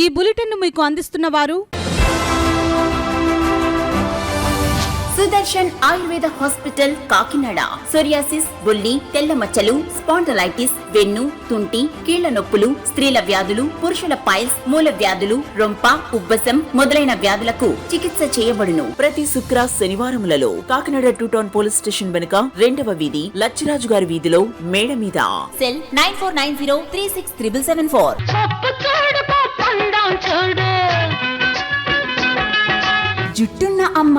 ఈ బులెటిన్ను మీకు అందిస్తున్న వారు సుదర్శన్ ఆయుర్వేద హాస్పిటల్ కాకినాడ. సోరియాసిస్, బొల్లి, తెల్ల మచ్చలు, స్పాండలైటిస్, వెన్ను, తుంటి, కీళ్ల నొప్పులు, స్త్రీల వ్యాధులు, పురుషుల పైల్స్, మూల వ్యాధులు, రొంప, ఉబ్బసం మొదలైన వ్యాధులకు చికిత్స చేయబడును. ప్రతి శుక్ర శనివారములలో కాకినాడ 2 టౌన్ పోలీస్ స్టేషన్ వెనుక 2వ వీధి లచ్చిరాజు గారి వీధిలో మేడ మీద. సెల్ 9490366774. జుట్టున్న అమ్మ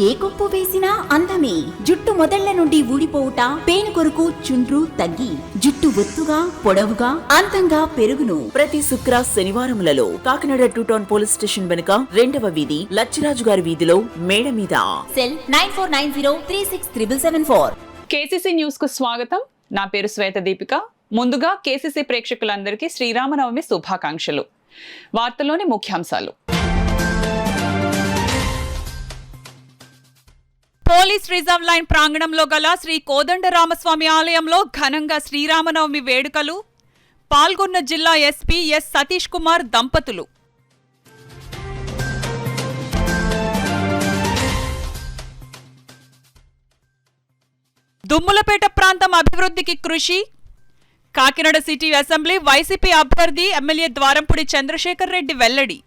ఏ కొప్పు వేసినా అందమే. జుట్టు మొదళ్ల నుండి ఊడిపోవుట, పేను కొరకు చుండ్రు తగ్గి జుట్టు ఒత్తుగా, పొడవుగా, అందంగా పెరుగును. ప్రతి శుక్ర శనివారములలో కాకినాడ 2 టౌన్ పోలీస్ స్టేషన్ వెనుక 2వ వీధి లచ్చిరాజు గారి వీధిలో మేడ మీద. సెల్ 9490366774. కేసీసీ న్యూస్ కు స్వాగతం. నా పేరు శ్వేత దీపిక. ముందుగా కేసీసీ ప్రేక్షకులందరికీ శ్రీరామనవమి శుభాకాంక్షలు. వార్తలోని ముఖ్యాంశాలు. పోలీస్ రిజర్వ్ లైన్ ప్రాంగణంలో గల శ్రీ కోదండరామస్వామి ఆలయంలో ఘనంగా శ్రీరామనవమి వేడుకలు. పాల్గొన్న జిల్లా ఎస్పీ ఎస్ సతీష్ కుమార్ దంపతులు. దుమ్ములపేట ప్రాంతం అభివృద్ధికి కృషి. కాకినాడ సిటీ అసెంబ్లీ వైసీపీ అభ్యర్థి ఎమ్మెల్యే ద్వారంపూడి చంద్రశేఖర్ రెడ్డి వెల్లడి.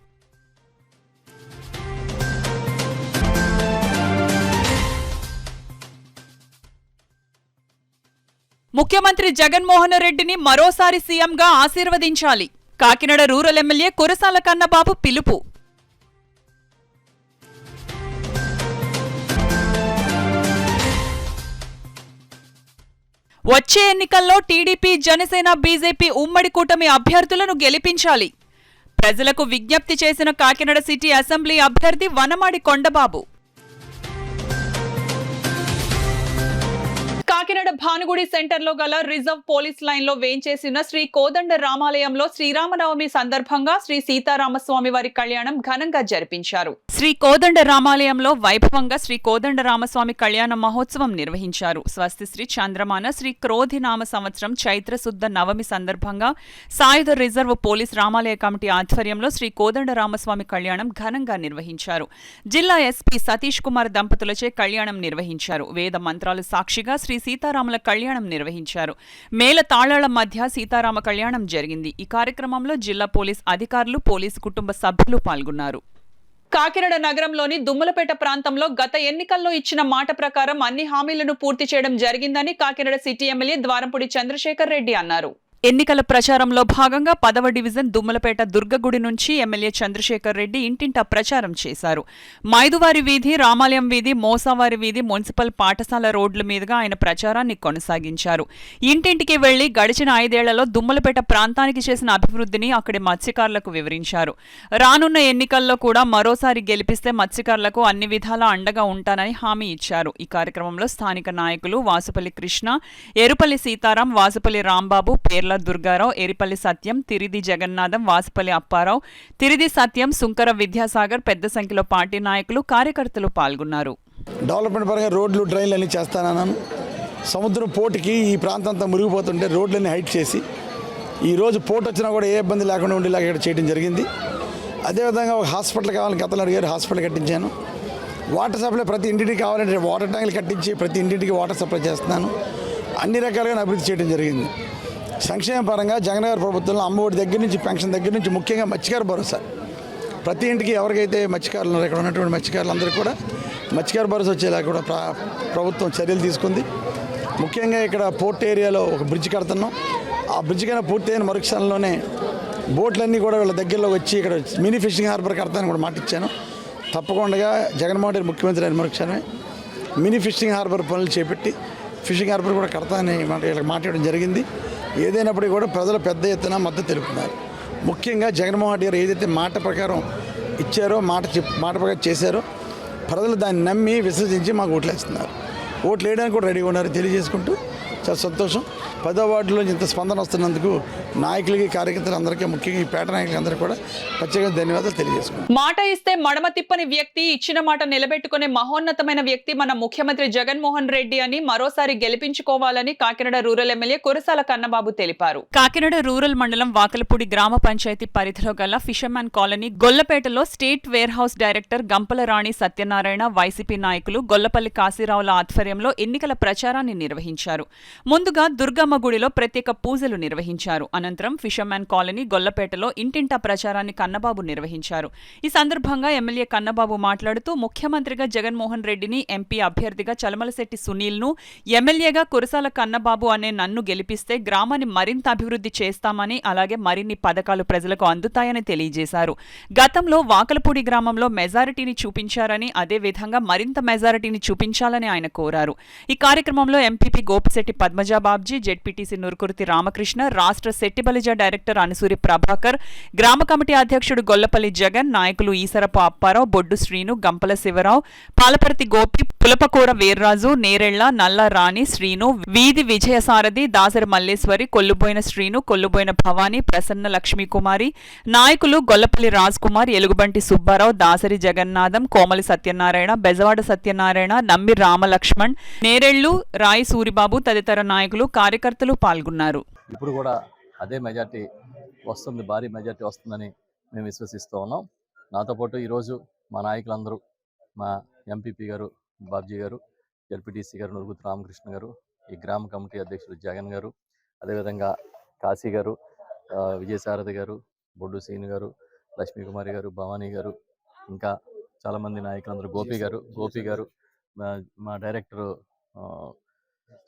ముఖ్యమంత్రి జగన్మోహన్ రెడ్డిని మరోసారి సీఎంగా ఆశీర్వదించాలి. కాకినాడ రూరల్ ఎమ్మెల్యే కురసాల కన్నబాబు పిలుపు. వచ్చే ఎన్నికల్లో టీడీపీ, జనసేన, బీజేపీ ఉమ్మడి కూటమి అభ్యర్థులను గెలిపించాలి. ప్రజలకు విజ్ఞప్తి చేసిన కాకినాడ సిటీ అసెంబ్లీ అభ్యర్థి వనమాడి కొండబాబు. కాకినాడ భానుగుడి సెంటర్లో గల రిజర్వ్ పోలీస్ లైన్ లో వేంచేసిన శ్రీ కోదండ రామాలయంలో శ్రీరామనవమి సందర్భంగా శ్రీ సీతారామస్వామి వారి కళ్యాణం ఘనంగా జరిపించారు. శ్రీ కోదండ రామాలయంలో వైభవంగా శ్రీ కోదండ రామస్వామి కళ్యాణ మహోత్సవం నిర్వహించారు. స్వస్తి శ్రీ చంద్రమాన శ్రీ క్రోధినామ సంవత్సరం చైత్ర శుద్ధ నవమి సందర్భంగా సాయుధ రిజర్వ్ పోలీస్ రామాలయ కమిటీ ఆధ్వర్యంలో శ్రీ కోదండ రామస్వామి కళ్యాణం ఘనంగా నిర్వహించారు. జిల్లా ఎస్పీ సతీష్ కుమార్ దంపతులచే కళ్యాణం నిర్వహించారు. వేద మంత్రాలు సాక్షిగా శ్రీ సీతారాముల కళ్యాణం నిర్వహించారు. మేళ తాళాల మధ్య సీతారామ కళ్యాణం జరిగింది. ఈ కార్యక్రమంలో జిల్లా పోలీస్ అధికారులు, పోలీసు కుటుంబ సభ్యులు పాల్గొన్నారు. కాకినాడ నగరంలోని దుమ్ములపేట ప్రాంతంలో గత ఎన్నికల్లో ఇచ్చిన మాట ప్రకారం అన్ని హామీలను పూర్తి చేయడం జరిగిందని కాకినాడ సిటీ ఎమ్మెల్యే ద్వారంపూడి చంద్రశేఖర్ రెడ్డి అన్నారు. ఎన్నికల ప్రచారంలో భాగంగా 10వ డివిజన్ దుమ్మలపేట దుర్గగుడి నుంచి ఎమ్మెల్యే చంద్రశేఖర్ రెడ్డి ఇంటింటా ప్రచారం చేశారు. మైదువారి వీధి, రామాలయం వీధి, మోసావారి వీధి, మున్సిపల్ పాఠశాల రోడ్ల మీదుగా ఆయన ప్రచారాన్ని కొనసాగించారు. ఇంటింటికి వెళ్లి గడిచిన 5 ఏళ్లలో దుమ్మలపేట ప్రాంతానికి చేసిన అభివృద్ధిని అక్కడి మత్స్యకారులకు వివరించారు. రానున్న ఎన్నికల్లో కూడా మరోసారి గెలిపిస్తే మత్స్యకారులకు అన్ని విధాలా అండగా ఉంటానని హామీ ఇచ్చారు. ఈ కార్యక్రమంలో స్థానిక నాయకులు వాసుపల్లి కృష్ణ, ఎరుపల్లి సీతారాం, వాసుపల్లి రాంబాబు, పేర్ల దుర్గారావు, ఎరిపల్లి సత్యం, తిరిది జగన్నాథం, వాసుపల్లి అప్పారావు, తిరిది సత్యం, సుంకర విద్యాసాగర్, పెద్ద సంఖ్యలో పార్టీ నాయకులు, కార్యకర్తలు పాల్గొన్నారు. డెవలప్మెంట్ పరంగా రోడ్లు, డ్రైన్లు అన్నీ చేస్తానన్నాను. సముద్రం పోటుకి ఈ ప్రాంతం అంతా మురిగిపోతుంటే రోడ్లన్నీ హైట్ చేసి ఈరోజు పోటు వచ్చినా కూడా ఏ ఇబ్బంది లేకుండా ఉండేలాగా ఇక్కడ చేయడం జరిగింది. అదేవిధంగా ఒక హాస్పిటల్ కావాలని గతంలో అడిగారు, హాస్పిటల్ కట్టించాను. వాటర్ సప్లై ప్రతి ఇంటికి కావాలంటే వాటర్ ట్యాంకులు కట్టించి ప్రతి ఇంటికి వాటర్ సప్లై చేస్తున్నాను. అన్ని రకాలుగా అభివృద్ధి చేయడం జరిగింది. సంక్షేమ పరంగా జగన్ గారి ప్రభుత్వంలో అమ్మఒడి దగ్గర నుంచి, పెన్షన్ దగ్గర నుంచి, ముఖ్యంగా మత్స్యకార భరోసా ప్రతి ఇంటికి ఎవరికైతే మత్స్యకారులు ఉన్నారో ఇక్కడ ఉన్నటువంటి మత్స్యకారులందరూ కూడా మత్స్యకార భరోసా వచ్చేలా కూడా ప్రభుత్వం చర్యలు తీసుకుంది. ముఖ్యంగా ఇక్కడ పోర్ట్ ఏరియాలో ఒక బ్రిడ్జ్ కడుతున్నాం. ఆ బ్రిడ్జ్ కన్నా పూర్తయిన మరుక్షణంలోనే బోట్లన్నీ కూడా వీళ్ళ దగ్గరలో వచ్చి ఇక్కడ మినీ ఫిషింగ్ హార్బర్ కడతానని కూడా మాట ఇచ్చాను. తప్పకుండా జగన్మోహన్ రెడ్డి ముఖ్యమంత్రి అయిన మరుక్షణమే మినీ ఫిషింగ్ హార్బర్ పనులు చేపట్టి ఫిషింగ్ హార్బర్ కూడా కడతానని వీళ్ళకి మాట్లాడడం జరిగింది. ఏదైనప్పటికీ కూడా ప్రజలు పెద్ద ఎత్తున మద్దతు తెలుపుతున్నారు. ముఖ్యంగా జగన్మోహన్ రెడ్డి గారు ఏదైతే మాట ప్రకారం ఇచ్చారో, మాట ప్రకారం చేశారో ప్రజలు దాన్ని నమ్మి విశ్వసించి మాకు ఓట్లు వేస్తున్నారు. ఓట్లు వేయడానికి కూడా రెడీగా ఉన్నారు తెలియజేసుకుంటూ చాలా సంతోషం. 10వ వార్డులో ఇంత స్పందన వస్తున్నందుకు నాయకులకి కార్యకర్తలందరికీ, ముఖ్యంగా ఈ పేట నాయకులందరికీ కూడా ప్రత్యేకంగా ధన్యవాదాలు తెలియజేసుకుంటాం. మాట ఇస్తే మడమ తిప్పని వ్యక్తి, ఇచ్చిన మాట నిలబెట్టుకునే మహోన్నతమైన వ్యక్తి మన ముఖ్యమంత్రి జగన్మోహన్ రెడ్డి అని మరోసారి గెలిపించుకోవాలని కాకినాడ రూరల్ ఎమ్మెల్యే కురసాల కన్నబాబు తెలిపారు. కాకినాడ రూరల్ మండలం వాకలపూడి గ్రామ పంచాయతీ పరిధిలో గల ఫిషర్మ్యాన్ కాలనీ గొల్లపేటలో state warehouse director Gampala Rani Satyanarayana, YCP నాయకులు గొల్లపల్లి కాశీరావుల ఆధ్వర్యంలో ఎన్నికల ప్రచారాన్ని నిర్వహించారు. ముందుగా దుర్గమ్మ గుడిలో ప్రత్యేక పూజలు నిర్వహించారు. అనంతరం ఫిషర్మ్యాన్ కాలనీ గొల్లపేటలో ఇంటింటా ప్రచారాన్ని కన్నబాబు నిర్వహించారు. ఈ సందర్భంగా ఎమ్మెల్యే కన్నబాబు మాట్లాడుతూ ముఖ్యమంత్రిగా జగన్మోహన్ రెడ్డిని, ఎంపీ అభ్యర్థిగా చలమలశెట్టి సునీల్ను, ఎమ్మెల్యేగా కురసాల కన్నబాబు అనే నన్ను గెలిపిస్తే గ్రామాన్ని మరింత అభివృద్ధి చేస్తామని, అలాగే మరిన్ని పథకాలు ప్రజలకు అందుతాయని తెలియజేశారు. గతంలో వాకలపూడి గ్రామంలో మెజారిటీని చూపించారని, అదే విధంగా మరింత మెజారిటీని చూపించాలని ఆయన కోరారు. ఈ కార్యక్రమంలో ఎంపీపీ గోపిశెట్టి పద్మజాబాబ్జీ, జెడ్పీటీసీ నురుకుర్తి రామకృష్ణ, రాష్ట్ర శెట్టిబలిజ డైరెక్టర్ అనుసూరి ప్రభాకర్, గ్రామ కమిటీ అధ్యక్షుడు గొల్లపల్లి జగన్, నాయకులు ఈసరపు అప్పారావు, బొడ్డు శ్రీను, గంపల శివరావు, పాలపర్తి గోపి, పులపకూర వీర్రాజు, నేరెళ్ల, నల్ల రాణి, శ్రీను, వీధి విజయసారథి, దాసరి మల్లేశ్వరి, కొల్లుబోయిన శ్రీను, కొల్లుబోయిన భవానీ, ప్రసన్న లక్ష్మీకుమారి, నాయకులు గొల్లపల్లి రాజ్ కుమార్, ఎలుగుబంటి సుబ్బారావు, దాసరి జగన్నాథం, కోమలి సత్యనారాయణ, బెజవాడ సత్యనారాయణ, నమ్మి రామలక్ష్మణ్, నేరెళ్లు, రాయి సూరిబాబు తదితర నాయకులు, కార్యకర్తలు పాల్గొన్నారు. ఇప్పుడు కూడా అదే మెజార్టీ వస్తుంది, భారీ మెజార్టీ వస్తుందని మేము విశ్వసిస్తూ ఉన్నాం. నాతో పాటు ఈరోజు మా నాయకులందరూ, మా ఎంపీపీ గారు బాబ్జీ గారు, జెడ్పీటీసీ గారు నురుగుతి రామకృష్ణ గారు, ఈ గ్రామ కమిటీ అధ్యక్షుడు జగన్ గారు, అదేవిధంగా కాశీ గారు, విజయసారథి గారు, బొడ్డు సీను గారు, లక్ష్మీకుమారి గారు, భవానీ గారు, ఇంకా చాలామంది నాయకులందరూ, గోపి గారు, మా డైరెక్టరు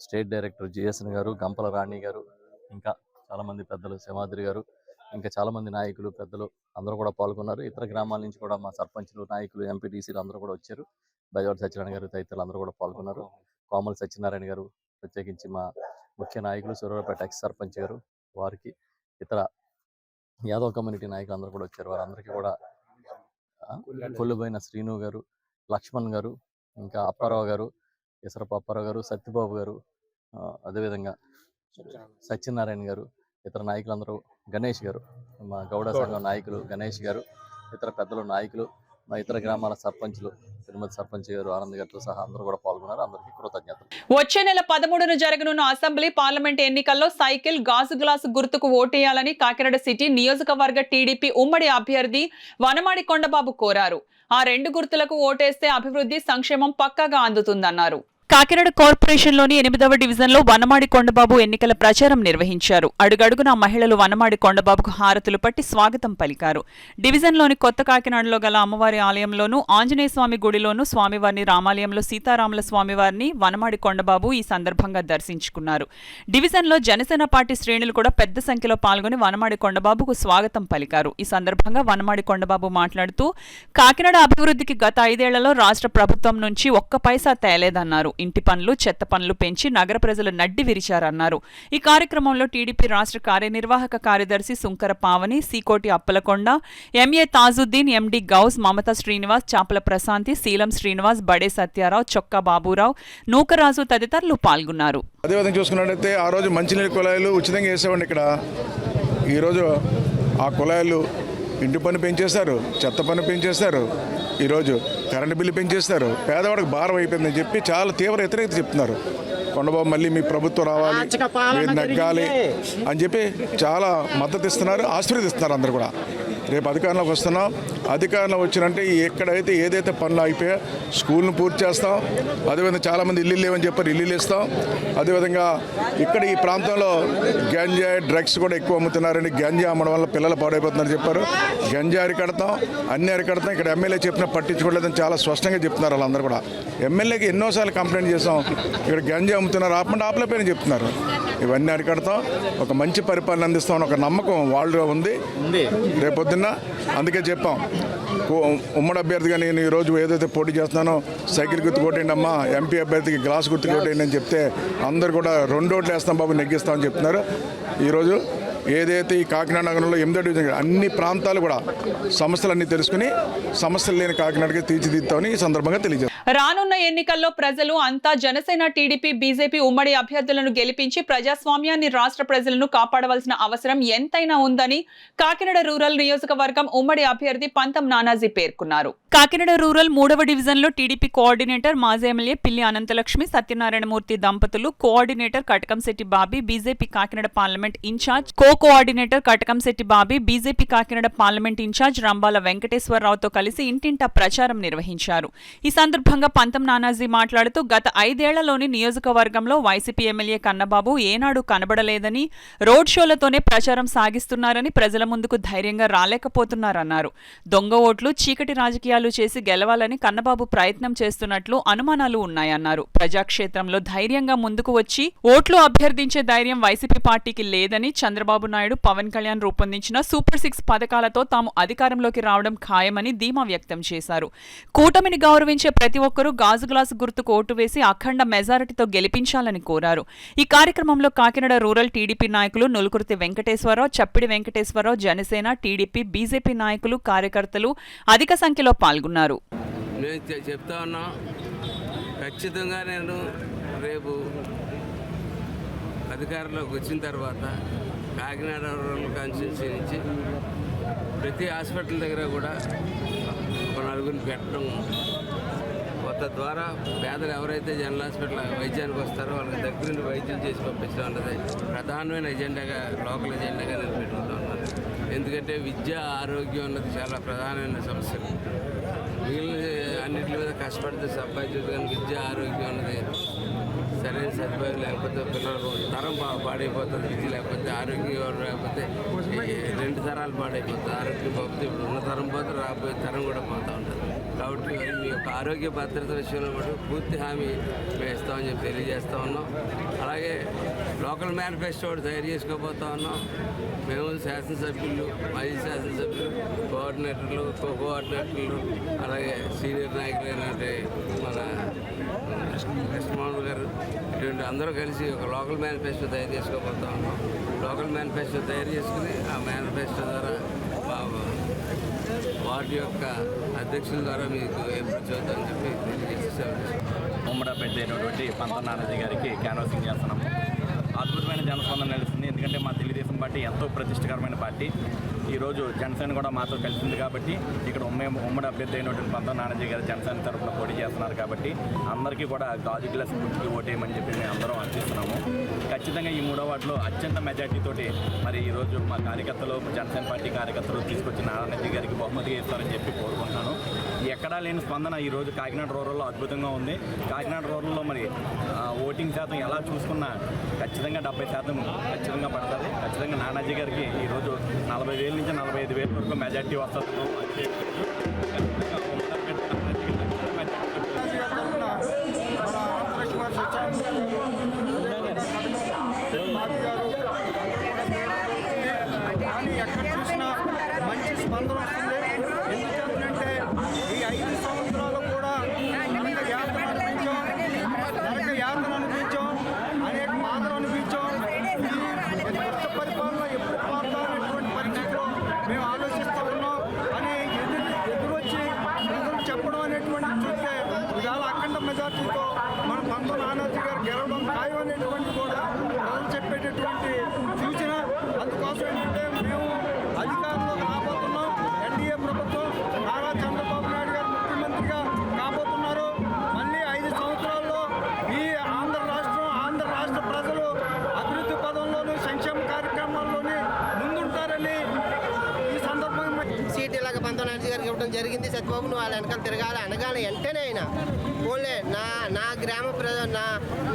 స్టేట్ డైరెక్టర్ జిఎస్ఎన్ గారు, గంపల రాణి గారు, ఇంకా చాలామంది పెద్దలు, సింహాద్రి గారు, ఇంకా చాలామంది నాయకులు, పెద్దలు అందరూ కూడా పాల్గొన్నారు. ఇతర గ్రామాల నుంచి కూడా మా సర్పంచులు, నాయకులు, ఎంపీటీసీలు అందరూ కూడా వచ్చారు. బెజవాడ సత్యనారాయణ గారు తదితరులు అందరూ కూడా పాల్గొన్నారు. కోమల సత్యనారాయణ గారు, ప్రత్యేకించి మా ముఖ్య నాయకులు, సూర్యాపేట ఎక్స్ సర్పంచ్ గారు, వారికి ఇతర యాదవ్ కమ్యూనిటీ నాయకులు అందరూ కూడా వచ్చారు. వారందరికీ కూడా కొల్లుబోయిన శ్రీను గారు, లక్ష్మణ్ గారు, ఇంకా అప్పారావు గారు, ఇసరపు అప్పారావు గారు, సత్యబాబు గారు, అదేవిధంగా సత్యనారాయణ గారు, ఇతర నాయకులందరూ, గణేష్ గారు, మా గౌడ సంఘం నాయకులు గణేష్ గారు, ఇతర పెద్దలు నాయకులు, మా ఇతర గ్రామాల సర్పంచులు, తిరుమతి సర్పంచ్ గారు, ఆనంద్ గారితో సహా అందరూ కూడా పాల్గొన్నారు. అందరికీ కృతజ్ఞతలు. వచ్చే నెల 13న జరగనున్న అసెంబ్లీ, పార్లమెంట్ ఎన్నికల్లో సైకిల్, గాజు గ్లాసు గుర్తుకు ఓటేయాలని కాకినాడ సిటీ నియోజకవర్గ టీడీపీ ఉమ్మడి అభ్యర్థి వనమాడి కొండబాబు కోరారు. ఆ రెండు గుర్తులకు ఓటేస్తే అభివృద్ధి, సంక్షేమం పక్కాగా అందుతుందన్నారు. కాకినాడ కార్పొరేషన్లోని 8వ డివిజన్లో వనమాడి కొండబాబు ఎన్నికల ప్రచారం నిర్వహించారు. అడుగడుగున మహిళలు వనమాడి కొండబాబుకు హారతులు పట్టి స్వాగతం పలికారు. డివిజన్లోని కొత్త కాకినాడలో గల అమ్మవారి ఆలయంలోనూ, ఆంజనేయ స్వామి గుడిలోనూ స్వామివారిని, రామాలయంలో సీతారాముల స్వామివారిని వనమాడి కొండబాబు ఈ సందర్భంగా దర్శించుకున్నారు. డివిజన్లో జనసేన పార్టీ శ్రేణులు కూడా పెద్ద సంఖ్యలో పాల్గొని వనమాడి కొండబాబుకు స్వాగతం పలికారు. ఈ సందర్భంగా వనమాడి కొండబాబు మాట్లాడుతూ, కాకినాడ అభివృద్ధికి గత 5 ఏళ్లలో రాష్ట్ర ప్రభుత్వం నుంచి ఒక్క పైసా తేలేదన్నారు. ఇంటి పనులు, చెత్త పనులు పెంచి నగర ప్రజలు నడ్డి విరిచారన్నారు. ఈ కార్యక్రమంలో టీడీపీ రాష్ట్ర కార్యనిర్వాహక కార్యదర్శి సుంకర పావని, సీకోటి అప్పలకొండ, ఎంఏ తాజుద్దీన్, ఎండి గౌస్, మమతా శ్రీనివాస్, చాపల ప్రశాంతి, శీలం శ్రీనివాస్, బడే సత్యారావు, చొక్కా బాబురావు, నూకరాజు తదితరులు పాల్గొన్నారు. అదేవిధంగా చూసుకున్నట్లయితే ఆ రోజు మంచినీళ్ళ కుళాయిలు ఉచితంగా వేసేవాడిని ఇక్కడ. ఈరోజు ఆ కుళాయిలు ఇంటి పన్ను పెంచేశారు, చెత్త పన్ను పెంచేశారు, ఈరోజు కరెంటు బిల్లు పెంచేస్తారు. పేదవాడికి భారం అయిపోయిందని చెప్పి చాలా తీవ్ర వ్యతిరేకత చెప్తున్నారు. కొండబాబు మళ్ళీ మీ ప్రభుత్వం రావాలి, మీరు నగ్గాలి అని చెప్పి చాలా మద్దతు ఇస్తున్నారు, ఆశీర్వదిస్తున్నారు అందరు కూడా. రేపు అధికారంలోకి వస్తున్నాం. అధికారంలో వచ్చినంటే ఎక్కడైతే ఏదైతే పనులు అయిపోయా స్కూల్ను పూర్తి చేస్తాం. అదేవిధంగా చాలామంది ఇల్లు లేవని చెప్పారు, ఇల్లు ఇస్తాం. అదేవిధంగా ఇక్కడ ఈ ప్రాంతంలో గంజాయి, డ్రగ్స్ కూడా ఎక్కువ అమ్ముతున్నారని, గంజాయి అమ్మడం వల్ల పిల్లలు పాడైపోతున్నారని చెప్పారు. గంజాయి అరికడతాం, అన్ని అరికడతాం. ఇక్కడ ఎమ్మెల్యే చెప్పినా పట్టించుకోలేదని చాలా స్పష్టంగా చెప్తున్నారు వాళ్ళందరూ కూడా. ఎమ్మెల్యేకి ఎన్నోసార్లు కంప్లైంట్ చేసాం, ఇక్కడ గంజాయి అమ్ముతున్నారు, ఆపమంటే ఆపలేపని చెప్తున్నారు. ఇవన్నీ అరికడతాం, ఒక మంచి పరిపాలన అందిస్తామని ఒక నమ్మకం వాళ్ళు ఉంది రేపొద్దున్న. అందుకే చెప్పాం, ఉమ్మడి అభ్యర్థిగా నేను ఈరోజు ఏదైతే పోటీ చేస్తున్నానో సైకిల్ గుర్తు కొట్టండి అమ్మా, ఎంపీ అభ్యర్థికి గ్లాస్ గుర్తు కొట్టండి అని చెప్తే అందరు కూడా 2 ఓట్లు వేస్తాం బాబు, నెగ్గిస్తామని చెప్తున్నారు. ఈరోజు ఏదైతే ఈ కాకినాడ నగరంలో 8వ డివిజన్ అన్ని ప్రాంతాలు కూడా సమస్యలన్నీ తెలుసుకుని సమస్యలు లేని కాకినాడకి తీర్చిదిద్దామని ఈ సందర్భంగా తెలియజేస్తాం. రానున్న ఎన్నికల్లో ప్రజలు అంతా జనసేన, టీడీపీ, బీజేపీ ఉమ్మడి అభ్యర్థులను గెలిపించి ప్రజాస్వామ్యాన్ని, రాష్ట్ర ప్రజలను కాపాడవలసిన అవసరం ఎంతైనా ఉందని కాకినాడ రూరల్ నియోజకవర్గం ఉమ్మడి అభ్యర్థి పంతం నానాజీ పేర్కొన్నారు. కాకినాడ రూరల్ 3వ డివిజన్లో టీడీపీ కోఆర్డినేటర్, మాజీ ఎమ్మెల్యే పిల్లి అనంతలక్ష్మి, సత్యనారాయణమూర్తి దంపతులు, coordinator Katakamsetti Bobby, BJP Kakinada parliament incharge, coordinator Katakamsetti Bobby, BJP Kakinada parliament incharge Rambala వెంకటేశ్వరరావుతో కలిసి ఇంటింటా ప్రచారం నిర్వహించారు. ఈ సందర్భంగా పంతం నానాజీ మాట్లాడుతూ గత 5 ఏళ్లలోని నియోజకవర్గంలో వైసీపీ ఎమ్మెల్యే కన్నబాబు ఏనాడు కనబడలేదని, రోడ్ షోలతోనే ప్రచారం సాగిస్తున్నారని, ప్రజల ముందుకు ధైర్యంగా రాలేకపోతున్నారన్నారు. దొంగ ఓట్లు, చీకటి రాజకీయాలు చేసి గెలవాలని కన్నబాబు ప్రయత్నం చేస్తున్నట్లు అనుమానాలు ఉన్నాయన్నారు. ప్రజాక్షేత్రంలో ధైర్యంగా ముందుకు వచ్చి ఓట్లు అభ్యర్థించే ధైర్యం వైసీపీ పార్టీకి లేదని, చంద్రబాబు నాయుడు, పవన్ కళ్యాణ్ రూపొందించిన సూపర్ 6 పథకాలతో తాము అధికారంలోకి రావడం ఖాయమని ధీమా వ్యక్తం చేశారు. కూటమిని గౌరవించే ప్రతి ఒక్కరూ గాజు గ్లాసు గుర్తుకు ఓటు వేసి అఖండ మెజారిటీతో గెలిపించాలని కోరారు. ఈ కార్యక్రమంలో కాకినాడ రూరల్ టీడీపీ నాయకులు నులుకుర్తి వెంకటేశ్వరరావు, చప్పిడి వెంకటేశ్వరరావు, జనసేన, టీడీపీ, బీజేపీ నాయకులు, కార్యకర్తలు అధిక సంఖ్యలో పాల్గొన్నారు. చెప్తా ఉన్నా, ఖచ్చితంగా నేను రేపు అధికారంలోకి వచ్చిన తర్వాత కాకినాడ రూరల్ కాన్స్టిట్యున్సీ నుంచి ప్రతి హాస్పిటల్ దగ్గర కూడా ఒక నలుగురిని పెట్టడం, తద్వారా పేదలు ఎవరైతే జనరల్ హాస్పిటల్ వైద్యానికి వస్తారో వాళ్ళకి దగ్గర నుండి వైద్యం చేసి పంపించడం అన్నది ప్రధానమైన ఎజెండాగా, లోకల్ ఎజెండాగా నేను పెట్టుకుంటూ ఉన్నాను. ఎందుకంటే విద్య, ఆరోగ్యం అన్నది చాలా ప్రధానమైన సమస్యలు. మిగిలిన అన్నింటి మీద కష్టపడితే సంపాదించదు, కానీ విద్య, ఆరోగ్యం అన్నది సరైన సదుపాయం లేకపోతే పిల్లలకు తరం పాడైపోతుంది. విద్య లేకపోతే, ఆరోగ్యం లేకపోతే 2 తరాలు పాడైపోతుంది. ఆరోగ్యం పోతే ఇప్పుడు ఉన్న తరం పోతే రాబోయే తరం కూడా పోతూ ఉంటుంది. కాబట్టి మీ యొక్క ఆరోగ్య భద్రత విషయంలో కూడా పూర్తి హామీ మేము ఇస్తామని చెప్పి తెలియజేస్తూ ఉన్నాం. అలాగే లోకల్ మేనిఫెస్టో ఒకటి తయారు చేసుకోబోతా ఉన్నాం. మేము శాసనసభ్యులు, మాజీ శాసనసభ్యులు, కోఆర్డినేటర్లు, కోఆర్డినేటర్లు, అలాగే సీనియర్ నాయకులైనటువంటి మన కృష్ణమోహన్ గారు, ఇటువంటి అందరూ కలిసి ఒక లోకల్ మేనిఫెస్టో తయారు చేసుకోబోతా ఉన్నాం. లోకల్ మేనిఫెస్టో తయారు చేసుకుని ఆ మేనిఫెస్టో ద్వారా వార్డు యొక్క అధ్యక్షుల ద్వారా మీకు ఏర్పాటు చేద్దామని చెప్పి తెలియజేసి ఉమ్మడి అభ్యర్థి అయినటువంటి పంతం నానాజీ గారికి క్యాన్వాసింగ్ చేస్తున్నాము. అద్భుతమైన జనస్పందన నిలుస్తుంది. ఎందుకంటే మా తెలుగుదేశం పార్టీ ఎంతో ప్రతిష్టకరమైన పార్టీ. ఈరోజు జనసేన కూడా మాతో కలిసింది కాబట్టి ఇక్కడ ఉమ్మడి అభ్యర్థి అయినటువంటి పంతం నానాజీ గారు జనసేన తరఫున పోటీ చేస్తున్నారు కాబట్టి అందరికీ కూడా గాజు గ్లాస్ గుర్తుకి ఓటేయమని చెప్పి మేము అందరం అర్థిస్తున్నాము. ఖచ్చితంగా ఈ 3వ వార్డులో అత్యంత మెజార్టీతోటి మరి ఈరోజు మా కార్యకర్తలు, జనసేన పార్టీ కార్యకర్తలు తీసుకొచ్చి నానాజీ గారికి బహుమతిగా ఇస్తారని చెప్పి కోరుకుంటున్నాను. ఎక్కడా లేని స్పందన ఈరోజు కాకినాడ రూరల్లో అద్భుతంగా ఉంది. కాకినాడ రూరల్లో మరి ఓటింగ్ శాతం ఎలా చూసుకున్నా ఖచ్చితంగా 70% ఖచ్చితంగా పడుతుంది. ఖచ్చితంగా నానాజీ గారికి ఈరోజు 40,000 నుంచి 45,000 వరకు మెజార్టీ వస్తుంది. ఎక్కడ చూసినా మంచి స్పందన వస్తుంది. ఎందుకంటే ఈ 5 సంవత్సరాలు కూడా యాత్ర అనిపించాం, అనేక బాధలు అనిపించాం. ఈ కొత్త పరిపాలన ఎప్పుడు మారుతామనేటువంటి పరిస్థితిలో మేము ఆలోచిస్తూ ఉన్నాం అని ఎదురొచ్చి ప్రజలు చెప్పడం అనేటువంటి చూస్తే ఇవాళ అఖండ మెజార్టీతో మన పంతం నానాజీ గారు గెలవడం ఖాయం అనేటువంటి కూడా ప్రజలు చెప్పేటటువంటి సూచన. అందుకోసం ఏంటంటే మేము అధికారంలో రాబోతున్నాం. ఎన్డీఏ ప్రభుత్వం, నారా చంద్రబాబు నాయుడు గారు ముఖ్యమంత్రిగా కాబోతున్నారు. మళ్ళీ 5 సంవత్సరాల్లో ఈ ఆంధ్ర రాష్ట్ర ప్రజలు అభివృద్ధి పదంలోనూ, సంక్షేమ కార్యక్రమాల్లోనే ముందుంటారని ఈ సందర్భంగా సీట్ ఇలాగ పంతం నానాజీ గారికి ఇవ్వడం జరిగింది. సత్యబాబు నువ్వు వాళ్ళ వెనకాల తిరగాలి అనగానే వెంటనే అయినా పోలే నా గ్రామ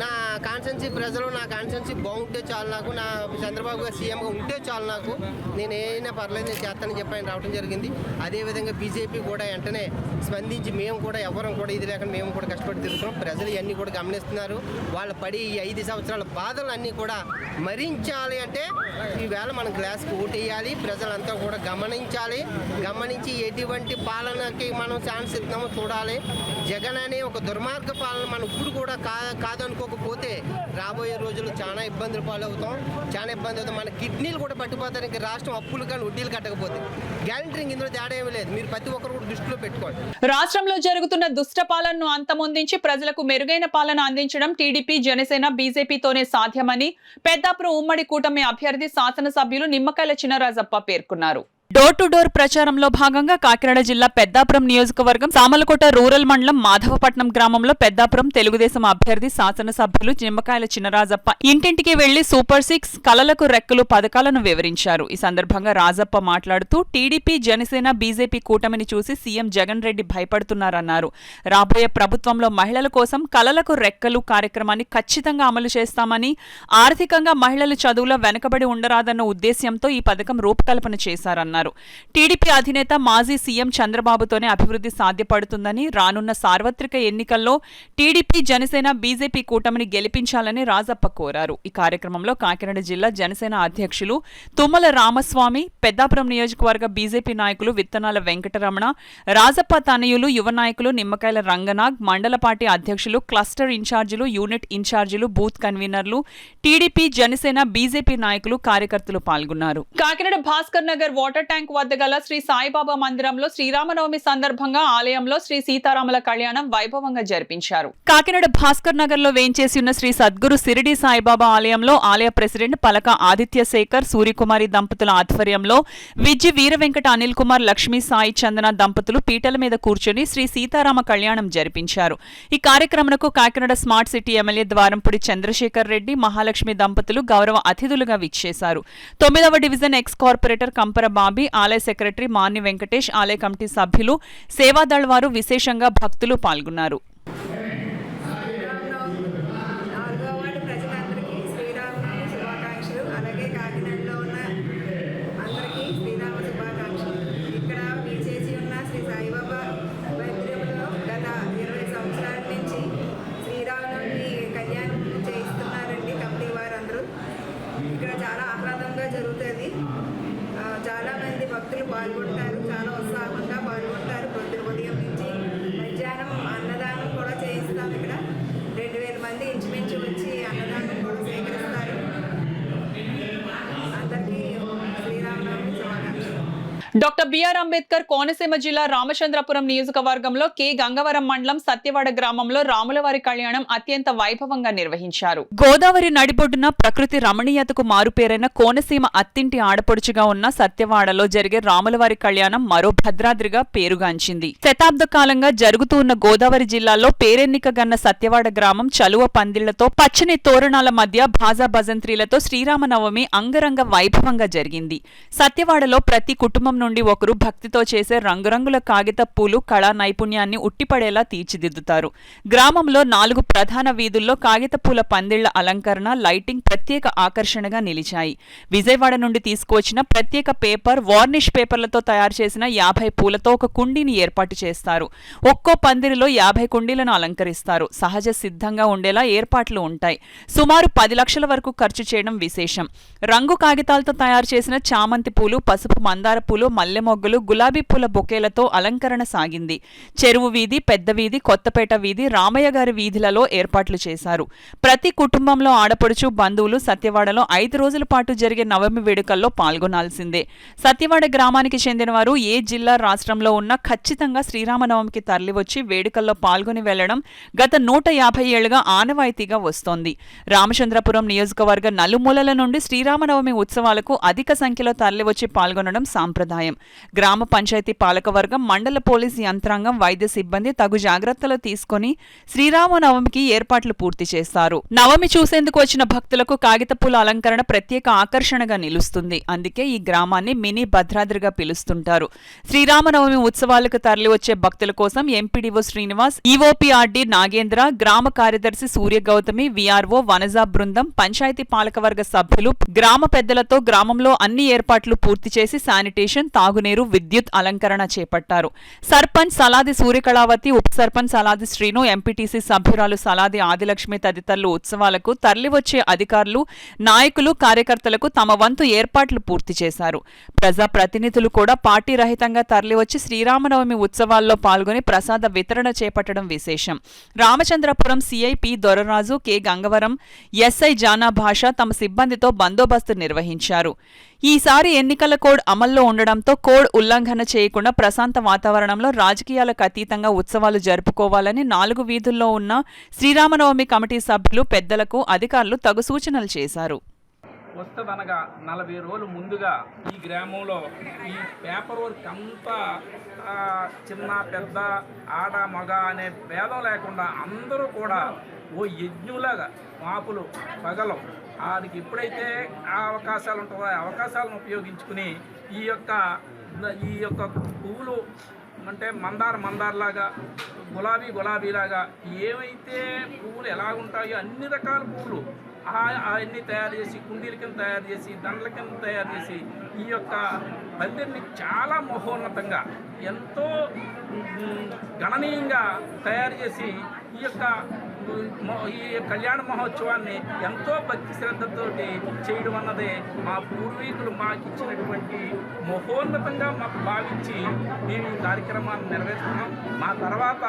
నా కాన్స్టిట్యున్సీ ప్రజలు, నా కాన్స్టిట్యున్సీ బాగుంటే చాలు, నాకు నా చంద్రబాబు గారు సీఎంగా ఉంటే చాలు, నాకు నేను ఏమైనా పర్లేదు నేను చేస్తానని చెప్పి ఆయన రావడం జరిగింది. అదేవిధంగా బీజేపీ కూడా వెంటనే స్పందించి మేము కూడా ఎవరం కూడా ఇది లేకుండా మేము కూడా కష్టపడి తిరుగుతున్నాం. ప్రజలు ఇవన్నీ కూడా గమనిస్తున్నారు. వాళ్ళ పడి ఈ 5 సంవత్సరాల బాధలు అన్నీ కూడా మరించాలి అంటే ఈవేళ మనం గ్లాస్కి ఓటేయాలి. ప్రజలంతా కూడా గమనించి ఎటువంటి పాలనకి మనం ఛాన్స్ ఇస్తున్నామో చూడాలి. జగన్ అనే ఒక దుర్మార్గ పాలన మనం ఇప్పుడు కూడా కాదనుకోకపోతే రాబోయే రోజుల్లో చాలా ఇబ్బందులు పాలవుతాం. మన కిడ్నీలు కూడా పట్టిపోతారు. ఇంకా రాష్ట్రం అప్పులు కానీ వడ్డీలు కట్టకపోతే గ్యారంటీ ఇందులో తేడా ఏమీ లేదు. మీరు ప్రతి ఒక్కరు కూడా దృష్టిలో పెట్టుకోండి. రాష్ట్రంలో జరుగుతున్న దుష్ట పాలనను అంతమొందించి ప్రజలకు మెరుగైన పాలన అందించడం టీడీపీ, జనసేన, బీజేపీతోనే సాధ్యమని పెద్దాపురం ఉమ్మడి కూటమి అభ్యర్థి శాసనసభ్యులు నిమ్మకాయల చినరాజప్ప పేర్కొన్నారు. డోర్ టు డోర్ ప్రచారంలో భాగంగా కాకినాడ జిల్లా పెద్దాపురం నియోజకవర్గం సామలకోట రూరల్ మండలం మాధవపట్నం గ్రామంలో పెద్దాపురం తెలుగుదేశం అభ్యర్థి శాసనసభ్యులు నిమ్మకాయల చినరాజప్ప ఇంటింటికి వెళ్లి సూపర్ 6 కలలకు రెక్కలు పథకాలను వివరించారు. ఈ సందర్భంగా రాజప్ప మాట్లాడుతూ టీడీపీ, జనసేన, బీజేపీ కూటమిని చూసి సీఎం జగన్ రెడ్డి భయపడుతున్నారన్నారు. రాబోయే ప్రభుత్వంలో మహిళల కోసం కలలకు రెక్కలు కార్యక్రమాన్ని ఖచ్చితంగా అమలు చేస్తామని, ఆర్థికంగా మహిళలు చదువులో వెనకబడి ఉండరాదన్న ఉద్దేశ్యంతో ఈ పథకం రూపకల్పన చేశారన్నారు. టీడీపీ అధినేత మాజీ సీఎం చంద్రబాబుతోనే అభివృద్ధి సాధ్యపడుతుందని, రానున్న సార్వత్రిక ఎన్నికల్లో టీడీపీ, జనసేన, బీజేపీ కూటమిని గెలిపించాలని రాజప్ప కోరారు. ఈ కార్యక్రమంలో కాకినాడ జిల్లా జనసేన అధ్యక్షులు తుమ్మల రామస్వామి, పెద్దాపురం నియోజకవర్గ బీజేపీ నాయకులు విత్తనాల వెంకటరమణ, రాజప్ప తనయులు, యువ నాయకులు నిమ్మకాయల రంగనాగ్, మండల పార్టీ అధ్యక్షులు, క్లస్టర్ ఇన్ఛార్జీలు, యూనిట్ ఇన్ఛార్జీలు, బూత్ కన్వీనర్లు, టీడీపీ, జనసేన, బీజేపీ నాయకులు, కార్యకర్తలు పాల్గొన్నారు. కాకినాడ భాస్కర్ నగర్ వాటర్ ట్యాంక్ వద్ద గల శ్రీ సాయిబాబా మందిరంలో శ్రీరామనవమి సందర్భంగా ఆలయంలో శ్రీ సీతారాముల కళ్యాణం వైభవంగా జరిపించారు. కాకినాడ భాస్కర్ నగర్ లో వేంచేసి ఉన్న శ్రీ సద్గురు సిరిడి సాయిబాబా ఆలయంలో ఆలయ ప్రెసిడెంట్ పలక ఆదిత్య శేఖర్, సూర్యకుమారి దంపతుల ఆధ్వర్యంలో విజ్జి వీర వెంకట అనిల్ కుమార్, లక్ష్మీ సాయి చందన దంపతులు పీటల మీద కూర్చొని శ్రీ సీతారామ కళ్యాణం జరిపించారు. ఈ కార్యక్రమంకు Kakinada smart city MLA Dwarampudi Chandrasekhar Reddy, Mahalakshmi దంపతులు గౌరవ అతిథులుగా విచ్చేశారు. 9వ division ex corporator Kampara Bobby, ఆలయ సెక్రటరీ మార్ని వెంకటేష్, ఆలయ కమిటీ సభ్యులు, సేవాదళ్ వారు, విశేషంగా భక్తులు పాల్గొన్నారు. చాలా మంది భక్తులు పాల్గొంటారు. చాలా ఉత్సాహంగా పాల్గొంటారు. ఉదయం నుంచి మధ్యాహ్నం అన్నదానం కూడా చేయిస్తాం. ఇక్కడ 2000 మంది ఇంచుమించు వచ్చి అన్నదానం కూడా సేకరిస్తారు. అందరికీ శ్రీరామనవమి శుభాకాంక్షలు. డాక్టర్ బిఆర్ అంబేద్కర్ కోనసీమ జిల్లా రామచంద్రపురం నియోజకవర్గంలో కె గంగవరం మండలం సత్యవాడ గ్రామంలో రాములవారి కళ్యాణం అత్యంత వైభవంగా నిర్వహించారు. గోదావరి నడిబొడ్డున ప్రకృతి రమణీయతకు మారుపేరైన కోనసీమ అత్తింటి ఆడపడుచుగా ఉన్న సత్యవాడలో జరిగే రాములవారి కళ్యాణం మరో భద్రాద్రిగా పేరుగాంచింది. శతాబ్ద కాలంగా జరుగుతూ ఉన్న గోదావరి జిల్లాలో పేరెన్నికగన్న సత్యవాడ గ్రామం చలువ పందిళ్లతో, పచ్చని తోరణాల మధ్య భాజా భజంత్రీలతో శ్రీరామనవమి అంగరంగ వైభవంగా జరిగింది. సత్యవాడలో ప్రతి కుటుంబం నుండి ఒకరు భక్తితో చేసే రంగురంగుల కాగిత పూలు కళా నైపుణ్యాన్ని ఉట్టిపడేలా తీర్చిదిద్దుతారు. గ్రామంలో 4 ప్రధాన వీధుల్లో కాగిత పూల పందిళ్ల అలంకరణ, లైటింగ్ ప్రత్యేక ఆకర్షణగా నిలిచాయి. విజయవాడ నుండి తీసుకువచ్చిన ప్రత్యేక పేపర్, వార్నిష్ పేపర్లతో తయారు చేసిన 50 పూలతో ఒక కుండీని ఏర్పాటు చేస్తారు. ఒక్కో పందిరిలో 50 కుండీలను అలంకరిస్తారు. సహజ సిద్ధంగా ఉండేలా ఏర్పాట్లు ఉంటాయి. సుమారు 10 లక్షల వరకు ఖర్చు చేయడం విశేషం. రంగు కాగితాలతో తయారు చేసిన చామంతి పూలు, పసుపు మందార పూలు, మల్లె మొగ్గలు, గులాబీ పూల బొకేలతో అలంకరణ సాగింది. చెరువు వీధి, పెద్ద వీధి, కొత్తపేట వీధి, రామయ్య గారి వీధులలో ఏర్పాట్లు చేశారు. ప్రతి కుటుంబంలో ఆడపడుచు, బంధువులు సత్యవాడలో 5 రోజుల పాటు జరిగే నవమి వేడుకల్లో పాల్గొనాల్సిందే. సత్యవాడ గ్రామానికి చెందిన వారు ఏ జిల్లా, రాష్ట్రంలో ఉన్నా ఖచ్చితంగా శ్రీరామనవమికి తరలివచ్చి వేడుకల్లో పాల్గొని వెళ్లడం గత 150 ఏళ్లుగా ఆనవాయితీగా వస్తోంది. రామచంద్రపురం నియోజకవర్గ నలుమూలల నుండి శ్రీరామనవమి ఉత్సవాలకు అధిక సంఖ్యలో తరలివచ్చి పాల్గొనడం సాంప్రదాయం. గ్రామ పంచాయతీ పాలకవర్గం, మండల పోలీసు యంత్రాంగం, వైద్య సిబ్బంది తగు జాగ్రత్తలు తీసుకుని శ్రీరామనవమికి ఏర్పాట్లు పూర్తి చేస్తారు. నవమి చూసేందుకు వచ్చిన భక్తులకు కాగితపూల అలంకరణ ప్రత్యేక ఆకర్షణగా నిలుస్తుంది. అందుకే ఈ గ్రామాన్ని మినీ భద్రాద్రిగా పిలుస్తుంటారు. శ్రీరామనవమి ఉత్సవాలకు తరలివచ్చే భక్తుల కోసం ఎంపీడీఓ శ్రీనివాస్, ఈఓపీఆర్డీ నాగేంద్ర, గ్రామ కార్యదర్శి సూర్య గౌతమి, వీఆర్ఓ వనజా బృందం, పంచాయతీ పాలకవర్గ సభ్యులు, గ్రామ పెద్దలతో గ్రామంలో అన్ని ఏర్పాట్లు పూర్తి చేసి శానిటేషన్, డైవర్షన్, తాగునీరు, విద్యుత్ అలంకరణ చేపట్టారు. సర్పంచ్ సలాది సూర్యకళావతి, ఉప సర్పంచ్ సలాది శ్రీను, ఎంపీటీసీ సభ్యురాలు సలాది ఆదిలక్ష్మి తదితరులు ఉత్సవాలకు తరలివచ్చే అధికారులు, నాయకులు, కార్యకర్తలకు తమ వంతు ఏర్పాట్లు పూర్తి చేశారు. ప్రజా ప్రతినిధులు కూడా పార్టీ రహితంగా తరలివచ్చి శ్రీరామనవమి ఉత్సవాల్లో పాల్గొని ప్రసాద వితరణ చేపట్టడం విశేషం. Ramachandrapuram CI P Doraraju, K Gangavaram, SI జానా భాష తమ సిబ్బందితో బందోబస్తు నిర్వహించారు. ఈసారి ఎన్నికల కోడ్ అమల్లో ఉండడంతో కోడ్ ఉల్లంఘన చేయకుండా ప్రశాంత వాతావరణంలో రాజకీయాలకు అతీతంగా ఉత్సవాలు జరుపుకోవాలని 4 వీధుల్లో ఉన్న శ్రీరామనవమి కమిటీ సభ్యులు, పెద్దలకు అధికారులు తగు సూచనలు చేశారు. వస్తుందనగా 40 రోజులు ముందుగా ఈ గ్రామంలో ఈ పేపర్ వర్క్ అంతా చిన్న పెద్ద ఆడ మగ అనే భేదం లేకుండా అందరూ కూడా ఓ యజ్ఞులాగా మాపులు పగలం వారికి ఎప్పుడైతే ఆ అవకాశాలు ఉంటాయో ఆ అవకాశాలను ఉపయోగించుకుని ఈ యొక్క పువ్వులు అంటే మందారలాగా, గులాబీలాగా ఏవైతే పువ్వులు ఎలాగుంటాయో అన్ని రకాల పువ్వులు అవన్నీ తయారు చేసి కుండీల కింద తయారు చేసి దండల కింద తయారు చేసి ఈ యొక్క పందిరిని చాలా మహోన్నతంగా ఎంతో గణనీయంగా తయారు చేసి ఈ కళ్యాణ మహోత్సవాన్ని ఎంతో భక్తి శ్రద్ధతోటి చేయడం అన్నదే మా పూర్వీకులు మాకు ఇచ్చినటువంటి మహోన్నతంగా మాకు భావించి మేము ఈ కార్యక్రమాన్ని నెరవేర్చుకున్నాం. మా తర్వాత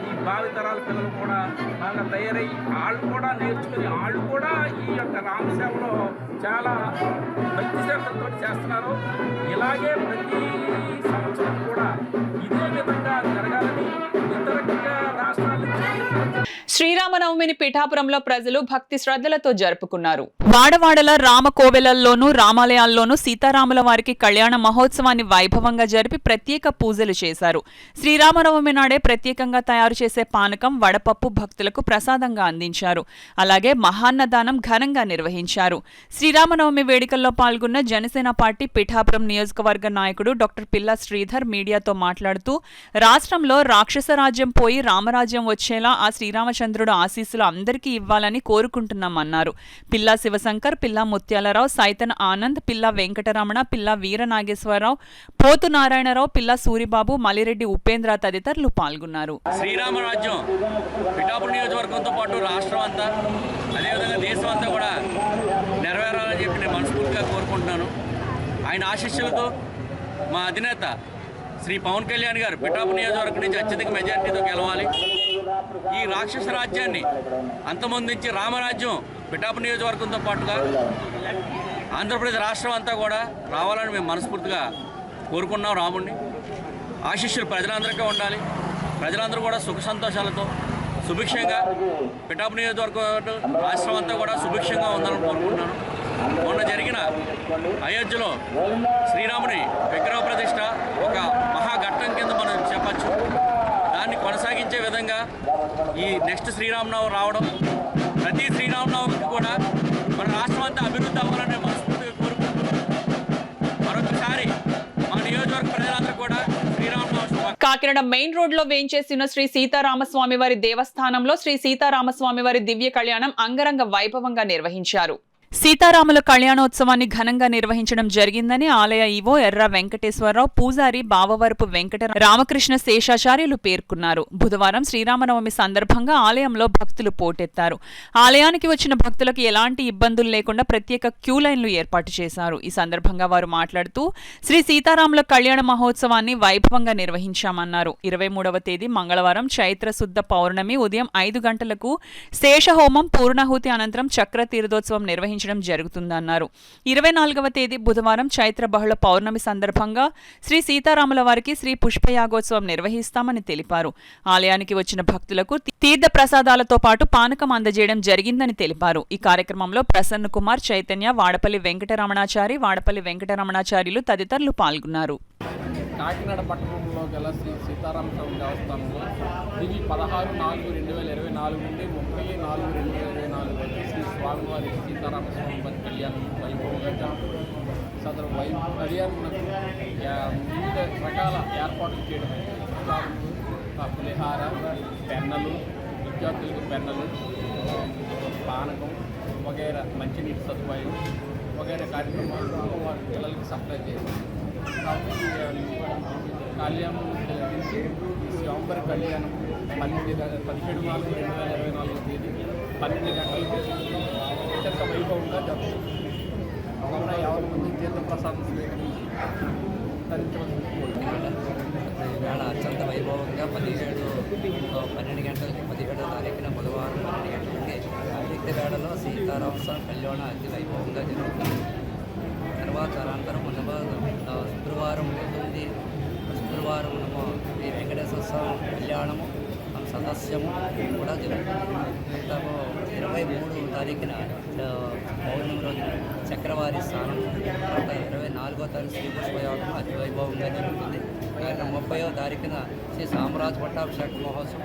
ఈ భావితరాల పిల్లలు కూడా బాగా తయారై వాళ్ళు కూడా నేర్చుకుని వాళ్ళు కూడా ఈ యొక్క రామసేవలో చాలా భక్తి శ్రద్ధతో చేస్తున్నారు. ఇలాగే ప్రతి సంవత్సరం కూడా ఇదే విధంగా జరగాలని ఇతర రాష్ట్రాల శ్రీరామనవమిని పిఠాపురంలో ప్రజలు భక్తి శ్రద్ధలతో జరుపుకున్నారు. వాడవాడల రామకోవెలల్లోనూ రామాలయాల్లోనూ సీతారాముల వారికి కళ్యాణ మహోత్సవాన్ని వైభవంగా జరిపి ప్రత్యేక పూజలు చేశారు. శ్రీరామనవమి నాడే ప్రత్యేకంగా తయారు చేసే పానకం, వడపప్పు భక్తులకు ప్రసాదంగా అందించారు. అలాగే మహాన్నదానం ఘనంగా నిర్వహించారు. శ్రీరామనవమి వేడుకల్లో పాల్గొన్న జనసేన పార్టీ పిఠాపురం నియోజకవర్గ నాయకుడు డాక్టర్ పిల్లా శ్రీధర్ మీడియాతో మాట్లాడుతూ రాష్ట్రంలో రాక్షస రాజ్యం పోయి రామరాజ్యం వచ్చేలా ఆ శ్రీరామచంద్రుడు ఆశీస్సులు అందరికీ ఇవ్వాలని కోరుకుంటున్నామన్నారు. పిల్లా శివశంకర్, పిల్లా ముత్యాలరావు, సైతన్ ఆనంద్, పిల్లా వెంకటరమణ, పిల్లా వీరనాగేశ్వరరావు, పోతు నారాయణరావు, పిల్లా సూరిబాబు, మలిరెడ్డి ఉపేంద్ర తదితరులు పాల్గొన్నారు. శ్రీరామరాజ్యం పిఠాపురం నియోజకవర్గంతో పాటు రాష్ట్రం అంతా అదేవిధంగా దేశం అంతా కూడా నెరవేరాలని చెప్పి నేను మనస్ఫూర్తిగా కోరుకుంటున్నాను. ఆయన ఆశీస్సులతో మా అధినేత శ్రీ పవన్ కళ్యాణ్ గారు పిఠాపురం నియోజకవర్గం నుంచి అత్యధిక మెజార్టీతో గెలవాలి. ఈ రాక్షస రాజ్యాన్ని అంతమొందించి రామరాజ్యం పిఠాపురం నియోజకవర్గంతో పాటుగా ఆంధ్రప్రదేశ్ రాష్ట్రం అంతా కూడా రావాలని మేము మనస్ఫూర్తిగా కోరుకున్నాం. రాముడిని ఆశీస్సులు ప్రజలందరికీ ఉండాలి. ప్రజలందరూ కూడా సుఖ సంతోషాలతో సుభిక్షంగా పిఠాపురం నియోజకవర్గం రాష్ట్రం అంతా కూడా సుభిక్షంగా ఉండాలని కోరుకుంటున్నాను. మొన్న జరిగిన అయోధ్యలో శ్రీరాముని విగ్రహ ప్రతిష్ట ఒక మహాఘట్టం కింద మనం చెప్పచ్చు. దాన్ని కొనసాగించే విధంగా ఈ నెక్స్ట్ శ్రీరామనవమి రావడం, ప్రతి శ్రీరామనవమికి కూడా మన రాష్ట్రం అంతా అభివృద్ధి అవ్వాలని మనస్ఫూర్తిగా కోరుకుంటున్నాం. మరొకసారి మా నియోజకవర్గ ప్రజలందరూ కూడా శ్రీరామనవమి. కాకినాడ మెయిన్ రోడ్ లో వేంచేసిన శ్రీ సీతారామస్వామి వారి దేవస్థానంలో శ్రీ సీతారామస్వామి వారి దివ్య కళ్యాణం అంగరంగ వైభవంగా నిర్వహించారు. సీతారాముల కళ్యాణోత్సవాన్ని ఘనంగా నిర్వహించడం జరిగిందని ఆలయ ఈవో ఎర్ర వెంకటేశ్వరరావు, పూజారి బావవరపు వెంకట రామకృష్ణ శేషాచార్యులు పేర్కొన్నారు. బుధవారం శ్రీరామనవమి సందర్భంగా ఆలయంలో భక్తులు పోటెత్తారు. ఆలయానికి వచ్చిన భక్తులకు ఎలాంటి ఇబ్బందులు లేకుండా ప్రత్యేక క్యూ లైన్లు ఏర్పాటు చేశారు. ఈ సందర్భంగా వారు మాట్లాడుతూ శ్రీ సీతారాముల కళ్యాణ మహోత్సవాన్ని వైభవంగా నిర్వహించామన్నారు. 23వ తేదీ మంగళవారం చైత్ర శుద్ధ పౌర్ణమి ఉదయం 5 గంటలకు శేషహోమం, పూర్ణాహుతి అనంతరం చక్ర తీర్థోత్సవం నిర్వహించారు జరుగుతుందన్నారు. 24వ తేదీ బుధవారం చైత్ర బహుళ పౌర్ణమి సందర్భంగా శ్రీ సీతారాముల వారికి శ్రీ పుష్పయాగోత్సవం నిర్వహిస్తామని తెలిపారు. ఆలయానికి వచ్చిన భక్తులకు తీర్థ ప్రసాదాలతో పాటు పానకం అందజేయడం జరిగిందని తెలిపారు. ఈ కార్యక్రమంలో ప్రసన్న కుమార్, చైతన్య, వాడపల్లి వెంకటరమణాచార్యులు తదితరులు పాల్గొన్నారు. కాకినాడ పట్టణంలో గల శ్రీ సీతారామస్వామి దేవస్థానంలో దివి 16/4/2024 నుండి 30/4/2024 వరకు శ్రీ స్వామివారి సీతారామస్వామి వారి కళ్యాణం వైభవంగా సదరు కళ్యాణమునకు వివిధ రకాల ఏర్పాట్లు చేయడం, పులిహార, పెన్నలు, విద్యార్థులకు పెన్నలు, పానకం వగైరా మంచినీటి సదుపాయం వగైరా కార్యక్రమాలు వారి పిల్లలకి సప్లై చేశారు. కళ్యాణం నుంచి స్వామివారి కళ్యాణం 17/4/2024 తేదీ 12 గంటలకి అత్యంత వైభవంగా జరుగుతుంది. కావున యావన మంది తీర్థప్రసాదం స్వీకరించి ధరించవలసింది వేళ అత్యంత వైభవంగా 12 గంటలకి 17వ తారీఖున బుధవారం 12 గంటలకి అభివృద్ధి వేళలో సీతారామస్వామి కళ్యాణం అతి వైభవంగా జరుగుతుంది. తర్వాత అనంతరం శుక్రవారం ఉంటుంది. శుక్రవారం శ్రీ వెంకటేశ్వర స్వామి కళ్యాణము సదస్యము కూడా జరుగుతుంది. 23వ తారీఖున పౌర్ణమి రోజున చక్రవారి స్నానం, తర్వాత 24వ తారీఖు శ్రీ పుష్పయాగం అతి వైభవంగా జరుగుతుంది. 30వ తారీఖున శ్రీ సామ్రాజ్ పట్టాభిషేక మహోత్సవం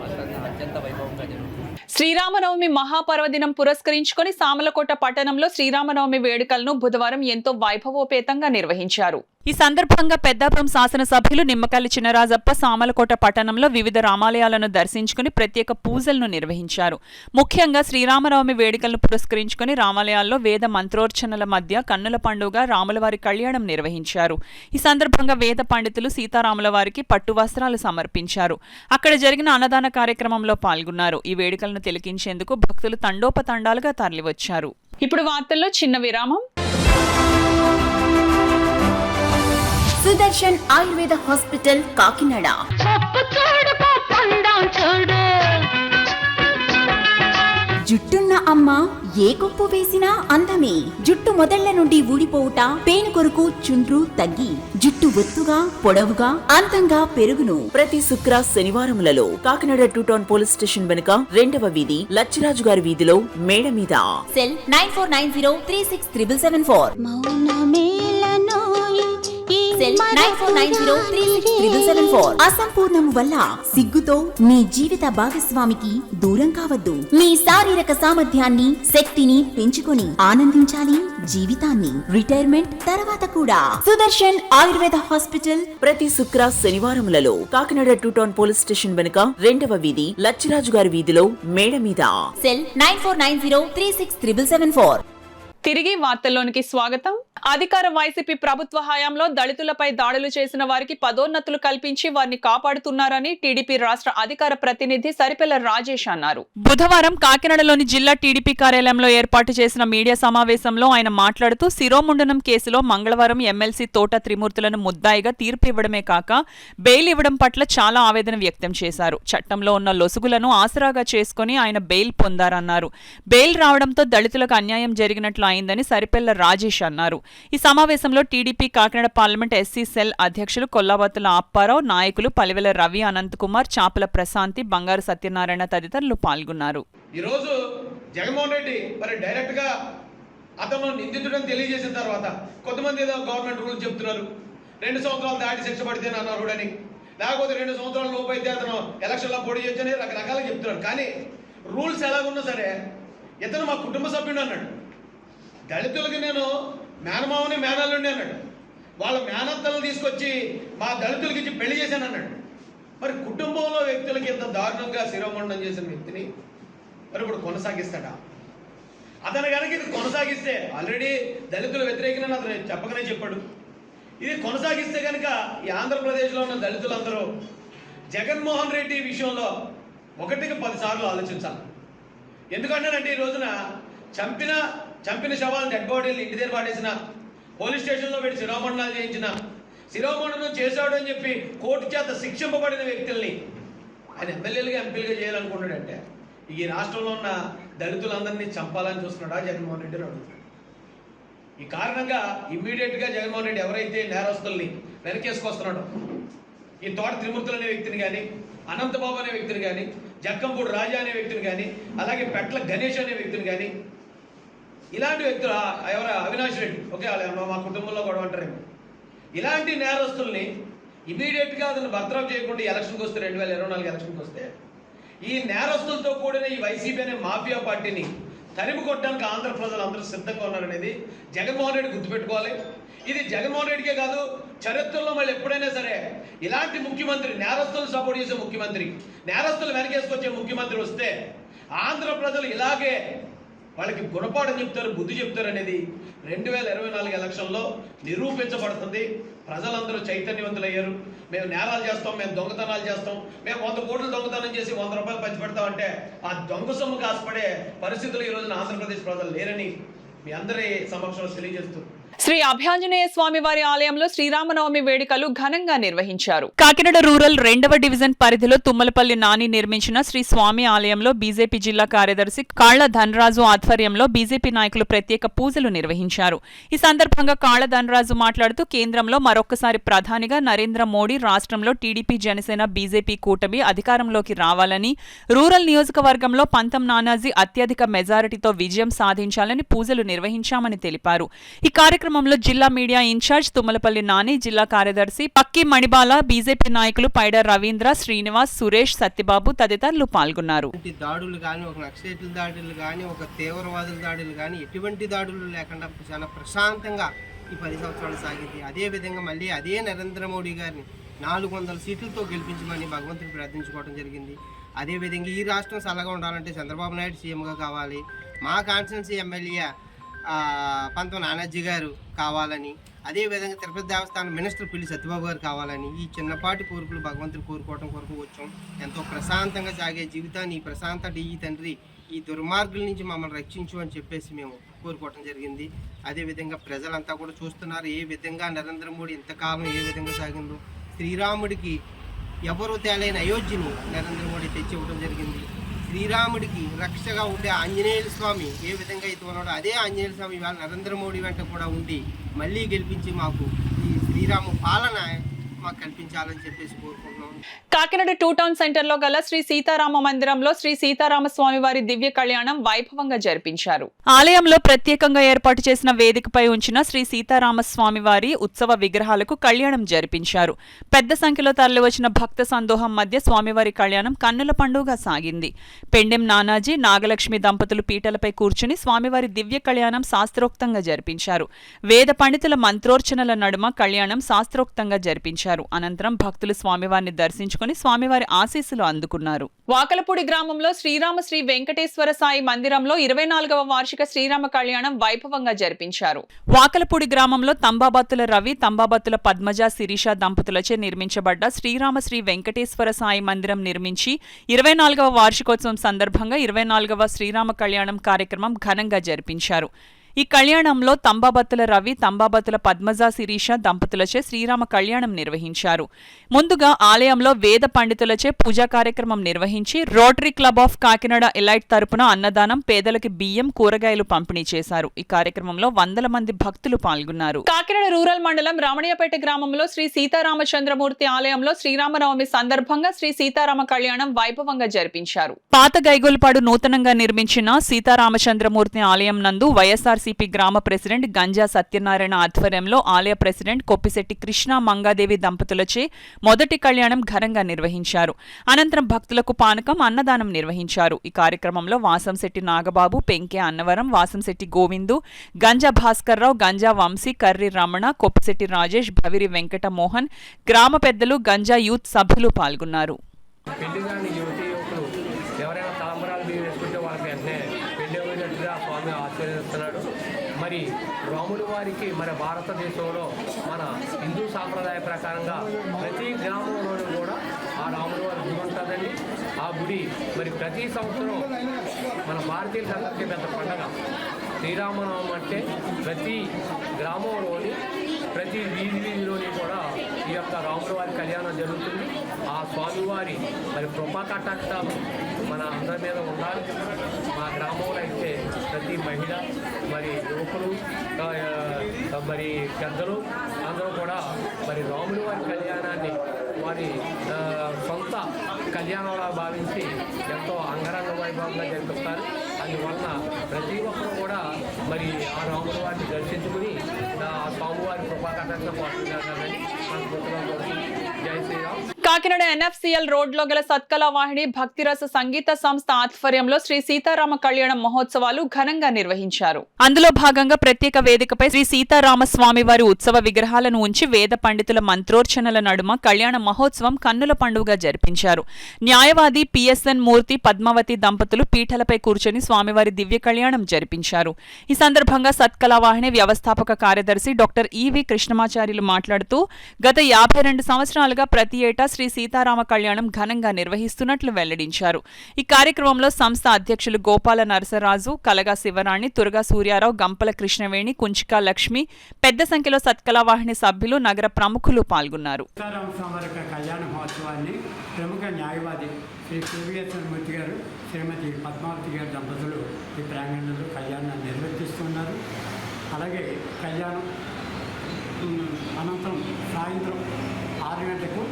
అత్యంత వైభవంగా జరుగుతుంది. శ్రీరామనవమి మహాపర్వదినం పురస్కరించుకొని సామలకోట పట్టణంలో శ్రీరామనవమి వేడుకలను బుధవారం ఎంతో వైభవోపేతంగా నిర్వహించారు. ఈ సందర్భంగా పెద్దాపురం శాసనసభ్యులు నిమ్మకల్లి చినరాజప్ప సామలకోట పట్టణంలో వివిధ రామాలయాలను దర్శించుకుని ప్రత్యేక పూజలను నిర్వహించారు. ముఖ్యంగా శ్రీరామనవమి వేడుకలను పురస్కరించుకుని రామాలయాల్లో వేద మంత్రోర్చనల మధ్య కన్నుల పండుగ రాములవారి కళ్యాణం నిర్వహించారు. ఈ సందర్భంగా వేద పండితులు సీతారాముల వారికి పట్టు వస్త్రాలు సమర్పించారు. అక్కడ జరిగిన అన్నదాన కార్యక్రమంలో పాల్గొన్నారు. ఈ వేడుకలను తిలకించేందుకు భక్తులు తండోపతండాలుగా తరలివచ్చారు. ఇప్పుడు వార్తల్లో చిన్న విరామం. సుదర్శన్ ఆయుర్వేద హాస్పిటల్ కాకినాడ. జుట్టున్న అమ్మ ఏ కొప్పు వేసినా అందమే. జుట్టు మొదళ్ల నుండి ఊడిపోవుట, పేను కొరకు చుండ్రు తగ్గి జుట్టు ఒత్తుగా పొడవుగా అందంగా పెరుగును. ప్రతి శుక్ర శనివారములలో కాకినాడ 2 టౌన్ పోలీస్ స్టేషన్ వెనుక 2వ వీధి లచ్చిరాజు గారి వీధిలో మేడ మీద. సెల్ 9490367774. అసంపూర్ణము వల్ల సిగ్గుతో మీ జీవిత భాగస్వామికి దూరం కావద్దు. మీ శారీరక సామర్థ్యాన్ని, శక్తిని పెంచుకొని ఆనందించాలి జీవితాన్ని. రిటైర్మెంట్ తర్వాత కూడా. సుదర్శన్ ఆయుర్వేద హాస్పిటల్ ప్రతి శుక్ర శనివారములలో కాకినాడ 2 టౌన్ పోలీస్ స్టేషన్ వెనుక 2వ వీధి లచ్చిరాజు గారి వీధిలో మేడ మీద. సెల్ 9490367774. తిరిగి వార్తల్లోనికి స్వాగతం. అధికార వైసీపీ ప్రభుత్వ హయాంలో దళితులపై దాడులు చేసిన వారికి పదోన్నతులు కల్పించి వారిని కాపాడుతున్నారని టీడీపీ రాష్ట్ర అధికార ప్రతినిధి సరిపెల్ల రాజేష్ అన్నారు. బుధవారం కాకినాడలోని జిల్లా టీడీపీ కార్యాలయంలో ఏర్పాటు చేసిన మీడియా సమావేశంలో ఆయన మాట్లాడుతూ శిరోముండనం కేసులో మంగళవారం ఎమ్మెల్సీ తోట త్రిమూర్తులను ముద్దాయిగా తీర్పు ఇవ్వడమే కాక బెయిల్ ఇవ్వడం పట్ల చాలా ఆవేదన వ్యక్తం చేశారు. చట్టంలో ఉన్న లొసుగులను ఆసరాగా చేసుకుని ఆయన బెయిల్ పొందారన్నారు. బెయిల్ రావడంతో దళితులకు అన్యాయం జరిగినట్లు అయిందని సరిపెల్ల రాజేష్ అన్నారు. ఈ సమావేశంలో TDP Kakinada parliament SC cell అధ్యక్షులు కొల్లావత్తుల అప్పారావు, నాయకులు పలివెల రవి, అనంత్ కుమార్, చాపల ప్రశాంతి, బంగారు సత్యనారాయణ తదితరులు పాల్గొన్నారు. ఈరోజు జగన్మోహన్ రెడ్డి మరి డైరెక్ట్ గా అతను నిందితుడని తెలియజేసిన తర్వాత కొంతమంది ఏదో గవర్నమెంట్ రూల్స్ చెప్తున్నారు. 2 సంవత్సరాలు దాటి శిక్ష పడితే అర్హుడని, లేకపోతే 2 సంవత్సరాల లోపు అయితే అతను ఎలక్షన్లో పోటీ చేయొచ్చని రకరకాలుగా చెప్తున్నారు. కానీ రూల్స్ ఎలాగున్నా సరే ఇతను మా కుటుంబ సభ్యుడు అన్నాడు. దళితులకి నేను మేనమావని మేనల్లుండి అన్నాడు. వాళ్ళ మేనత్తలను తీసుకొచ్చి మా దళితులకి ఇచ్చి పెళ్లి చేశాను అన్నాడు. మరి కుటుంబంలో వ్యక్తులకి ఇంత దారుణంగా శిరోమండనం చేసిన వ్యక్తిని మరి ఇప్పుడు కొనసాగిస్తాడా? అతను కనుక ఇది కొనసాగిస్తే, ఆల్రెడీ దళితుల వ్యతిరేకంగా అతను చెప్పకనే చెప్పాడు. ఇది కొనసాగిస్తే కనుక ఈ ఆంధ్రప్రదేశ్లో ఉన్న దళితులందరూ జగన్మోహన్ రెడ్డి విషయంలో 1కి 10 సార్లు ఆలోచించాలి. ఎందుకంటేనంటే ఈ రోజున చంపిన శవాలను, డెడ్ బాడీలు ఇంటి దగ్గర పాడేసిన, పోలీస్ స్టేషన్లో పెట్టి శిరోమండనాలు చేయించిన, శిరోమండనం చేశాడు అని చెప్పి కోర్టు చేత శిక్షింపబడిన వ్యక్తుల్ని ఆయన ఎమ్మెల్యేలుగా ఎంపీలుగా చేయాలనుకున్నాడంటే ఈ రాష్ట్రంలో ఉన్న దళితులందరినీ చంపాలని చూస్తున్నాడా జగన్మోహన్ రెడ్డి అడుగుతున్నాడు. ఈ కారణంగా ఇమ్మీడియట్గా జగన్మోహన్ రెడ్డి ఎవరైతే నేరస్తుల్ని వెనకేసుకొస్తున్నాడో, ఈ తోట త్రిమూర్తులు అనే వ్యక్తిని కానీ, అనంతబాబు అనే వ్యక్తిని కానీ, జక్కంపూడి రాజా అనే వ్యక్తిని కానీ, అలాగే పెట్ల గణేష్ అనే వ్యక్తిని కానీ, ఇలాంటి వ్యక్తులు ఎవరు అవినాష్ రెడ్డి, ఓకే మా కుటుంబంలో గొడవ అంటారేమో, ఇలాంటి నేరస్తుల్ని ఇమీడియట్గా అతను బర్తరఫ్ చేయకుండా ఎలక్షన్కి వస్తే 2024 ఎలక్షన్కి వస్తే ఈ నేరస్తులతో కూడిన ఈ వైసీపీ అనే మాఫియా పార్టీని తరిమి కొట్టడానికి ఆంధ్ర ప్రజలు అందరూ సిద్ధంగా ఉన్నారనేది జగన్మోహన్ రెడ్డి గుర్తుపెట్టుకోవాలి. ఇది జగన్మోహన్ రెడ్డికే కాదు, చరిత్రలో మళ్ళీ ఎప్పుడైనా సరే ఇలాంటి ముఖ్యమంత్రి, నేరస్తులు సపోర్ట్ చేసే ముఖ్యమంత్రి, నేరస్తులు వెనకేసుకొచ్చే ముఖ్యమంత్రి వస్తే ఆంధ్ర ప్రజలు ఇలాగే వాళ్ళకి గుణపాఠం చెప్తారు, బుద్ధి చెప్తారు అనేది 2024 ఎలక్షన్లో నిరూపించబడుతుంది. ప్రజలందరూ చైతన్యవంతులయ్యారు. మేము నేరాలు చేస్తాం, మేము దొంగతనాలు చేస్తాం, మేము 100 కోట్లు దొంగతనం చేసి 100 రూపాయలు పంచిపెడతామంటే ఆ దొంగ సొమ్ము కాసుపడే పరిస్థితులు ఈ రోజున ఆంధ్రప్రదేశ్ ప్రజలు లేరని మీ అందరి సమక్షంలో తెలియజేస్తూ శ్రీ అభయాంజనేయ స్వామి వారి ఆలయంలో శ్రీరామనవమి వేడుకలు ఘనంగా నిర్వహించారు. కాకినాడ రూరల్ 2వ డివిజన్ పరిధిలో తుమ్మలపల్లి నాని నిర్మించిన శ్రీ స్వామి ఆలయంలో బీజేపీ జిల్లా కార్యదర్శి కాళ్ల ధనరాజు ఆధ్వర్యంలో బీజేపీ నాయకులు ప్రత్యేక పూజలు నిర్వహించారు. ఈ సందర్భంగా కాళ్ల ధనరాజు మాట్లాడుతూ కేంద్రంలో మరొక్కసారి ప్రధానిగా నరేంద్ర మోడీ, రాష్ట్రంలో టీడీపీ, జనసేన, బీజేపీ కూటమి అధికారంలోకి రావాలని, రూరల్ నియోజకవర్గంలో పంతం నానాజీ అత్యధిక మెజారిటీతో విజయం సాధించాలని పూజలు నిర్వహించామని తెలిపారు. ఈ కార్యక్రమంలో జిల్లా మీడియా ఇన్ఛార్జ్ తుమ్మలపల్లి నాని, జిల్లా కార్యదర్శి పక్కి మణిబాల, బీజేపీ నాయకులు పైడ రవీంద్ర, శ్రీనివాస్, సురేష్, సత్యబాబు తదితరులు పాల్గొన్నారు. దాడులు కానీ, ఒక నక్సలైట్ల దాడులు కానీ, ఒక తీవ్రవాదుల దాడులు కానీ, ఎటువంటి దాడులు లేకుండా చాలా ప్రశాంతంగా ఈ 10 సంవత్సరాలు సాగింది. అదేవిధంగా మళ్ళీ అదే నరేంద్ర మోడీ గారిని 400 సీట్లతో గెలిపించమని భగవంతుని ప్రార్థించుకోవడం జరిగింది. అదేవిధంగా ఈ రాష్ట్రం చల్లగా ఉండాలంటే చంద్రబాబు నాయుడు సీఎంగా కావాలి, మా కాన్స్టిట్యున్సీ ఎమ్మెల్యే పంతం నానాజీ గారు కావాలని, అదేవిధంగా తిరుపతి దేవస్థానం మినిస్టర్ పిల్లి సత్యబాబు గారు కావాలని ఈ చిన్నపాటి కోరికలు భగవంతుడు కోరుకోవడం కొరకు వచ్చాం. ఎంతో ప్రశాంతంగా సాగే జీవితాన్ని ఈ ప్రశాంత ఈ తండ్రి ఈ దుర్మార్గుల నుంచి మమ్మల్ని రక్షించు అని చెప్పేసి మేము కోరుకోవడం జరిగింది. అదేవిధంగా ప్రజలంతా కూడా చూస్తున్నారు ఏ విధంగా నరేంద్ర మోడీ ఇంతకాలం ఏ విధంగా సాగిందో. శ్రీరాముడికి ఎవరు తేలైన అయోధ్యని నరేంద్ర మోడీ తెచ్చి ఇవ్వడం జరిగింది. శ్రీరాముడికి రక్షగా ఉండే ఆంజనేయుల స్వామి ఏ విధంగా అయితే ఉన్నాడో అదే ఆంజనేయుల స్వామి ఇవాళ నరేంద్ర మోడీ వెంట కూడా ఉండి మళ్ళీ గెలిపించి మాకు ఈ శ్రీరాము పాలన మాకు కల్పించాలని చెప్పేసి కోరుకుంటున్నాం. కాకినాడ 2 టౌన్ సెంటర్ లో గల శ్రీ సీతారామ మందిరంలో శ్రీ సీతారామ స్వామి వారి దివ్య కళ్యాణం వైభవంగా జరిపించారు. ఆలయంలో ప్రత్యేకంగా ఏర్పాటు చేసిన వేదికపై ఉంచిన శ్రీ సీతారామ స్వామి వారి ఉత్సవ విగ్రహాలకు కళ్యాణం జరిపించారు. పెద్ద సంఖ్యలో తరలివచ్చిన భక్త సందోహం మధ్య స్వామివారి కళ్యాణం కన్నుల పండుగ సాగింది. పెండెం నానాజీ, నాగలక్ష్మి దంపతులు పీటలపై కూర్చుని స్వామివారి దివ్య కళ్యాణం శాస్త్రోక్తంగా జరిపించారు. వేద పండితుల మంత్రోర్చనల నడుమ కళ్యాణం శాస్త్రోక్తంగా జరిపించారు. అనంతరం భక్తులు స్వామివారిని దర్శించుకుని స్వామివారి ఆశీస్సులు అందుకున్నారు. వాకలపూడి గ్రామంలో శ్రీరామ శ్రీ వెంకటేశ్వర సాయి మందిరంలో 24వ వార్షిక శ్రీరామ కళ్యాణం వైభవంగా జరిపించారు. వాకలపూడి గ్రామంలో తంబాబత్తుల రవి, తంబాబత్తుల పద్మజ, శిరీష దంపతులచే నిర్మించబడ్డ శ్రీరామ శ్రీ వెంకటేశ్వర సాయి మందిరం నిర్మించి 24వ వార్షికోత్సవం సందర్భంగా 24వ శ్రీరామ కళ్యాణం కార్యక్రమం ఘనంగా జరిపించారు. ఈ కళ్యాణంలో తంబాబత్తుల రవి, తంబాబత్తుల పద్మజ, శిరీష దంపతులచే శ్రీరామ కళ్యాణం నిర్వహించారు. ముందుగా ఆలయంలో వేద పండితులచే పూజా కార్యక్రమం నిర్వహించి rotary club of Kakinada elite తరపున అన్నదానం, పేదలకి బియ్యం, కూరగాయలు పంపిణీ చేశారు. ఈ కార్యక్రమంలో 100 మంది భక్తులు పాల్గొన్నారు. కాకినాడ రూరల్ మండలం రామణ్యపేట గ్రామంలో శ్రీ సీతారామచంద్రమూర్తి ఆలయంలో శ్రీరామనవమి సందర్భంగా శ్రీ సీతారామ కళ్యాణం వైభవంగా జరిపించారు. పాత గైగోల్పాడు నూతనంగా నిర్మించిన సీతారామచంద్రమూర్తి ఆలయం నందు వైఎస్ఆర్ సిపి గ్రామ ప్రెసిడెంట్ గంజా సత్యనారాయణ ఆధ్వర్యంలో ఆలయ ప్రెసిడెంట్ కొప్పిశెట్టి కృష్ణ, మంగాదేవి దంపతులచే మొదటి కళ్యాణం ఘనంగా నిర్వహించారు. అనంతరం భక్తులకు పానకం, అన్నదానం నిర్వహించారు. ఈ కార్యక్రమంలో వాసంశెట్టి నాగబాబు, పెంకే అన్నవరం, వాసంశెట్టి గోవిందు, గంజా భాస్కర్రావు, గంజా వంశీ, కర్రి రమణ, కొప్పిశెట్టి రాజేష్, భవిరి వెంకట మోహన్, గ్రామ పెద్దలు, గంజా యూత్ సభ్యులు పాల్గొన్నారు. మరి రాముడు వారికి మన భారతదేశంలో మన హిందూ సాంప్రదాయ ప్రకారంగా ప్రతి గ్రామంలోనూ కూడా ఆ రాముడు వారి గుడి ఉంటుందండి. ఆ గుడి మరి ప్రతి సంవత్సరం మన భారతీయులందరికీ పెద్ద పండగ. శ్రీరామనవమి అంటే ప్రతి గ్రామంలోని ప్రతి వీధిలోని కూడా ఈ యొక్క రాముడు వారి కళ్యాణం జరుగుతుంది. ఆ స్వామివారి మరి కృపా కటాక్షాలు మన అందరి మీద ఉండాలి. మా గ్రామంలో అయితే ప్రతి మహిళ, మరి యువకులు, మరి పెద్దలు అందరూ కూడా మరి రాముడు వారి కళ్యాణాన్ని వారి సొంత కళ్యాణంలా భావించి ఎంతో అంగరంగ వైభవంగా జరిపిస్తారు. అందువలన ప్రతి ఒక్కరు కూడా మరి ఆ రాముడు వారిని దర్శించుకుని ఆ స్వామివారి కృపా కటాక్షం పాల్గొంటారని మన గుర్తుగా జై శ్రీరామ్. కాకినాడ NFCL రోడ్లో గల సత్కళ వాహిని భక్తిరస సంగీత సంస్థ ఆధ్వర్యంలో శ్రీ సీతారామ కళ్యాణం మహోత్సవాలు ఘనంగా నిర్వహించారు. అందులో భాగంగా ప్రత్యేక వేదికపై శ్రీ సీతారామ స్వామి వారి ఉత్సవ విగ్రహాలను ఉంచి వేద పండితుల మంత్రోర్చనల నడుమ కళ్యాణ మహోత్సవం కన్నుల పండుగగా జరిపించారు. న్యాయవాది PSN మూర్తి పద్మావతి దంపతులు పీఠలపై కూర్చొని స్వామివారి దివ్య కళ్యాణం జరిపించారు. ఈ సందర్భంగా సత్కళ వాహిని వ్యవస్థాపక కార్యదర్శి డాక్టర్ EV కృష్ణమాచార్యులు మాట్లాడుతూ గత 52 సంవత్సరాలుగా ప్రతి ఏటా శ్రీ సీతారామ కళ్యాణం ఘనంగా నిర్వహిస్తున్నట్లు వెల్లడించారు. ఈ కార్యక్రమంలో సంస్థ అధ్యక్షులు గోపాల నరసరాజు, కలగా శివరాణి, తురగా సూర్యారావు, గంపల కృష్ణవేణి, కుంచికా లక్ష్మి, పెద్ద సంఖ్యలో సత్కళ వాహిని సభ్యులు, నగర ప్రముఖులు పాల్గొన్నారు. సీతారామ స్వామి కళ్యాణ మహోత్సవాన్ని ప్రముఖ న్యాయవాది శ్రీ PSN మూర్తి గారు, శ్రీమతి పద్మావతి గారి దంపతులు ఈ ప్రాంగణంలో కళ్యాణాన్ని నిర్వర్తిస్తున్నారు. అలాగే కళ్యాణం అనంతరం సాయంత్రం 6 గంటలకు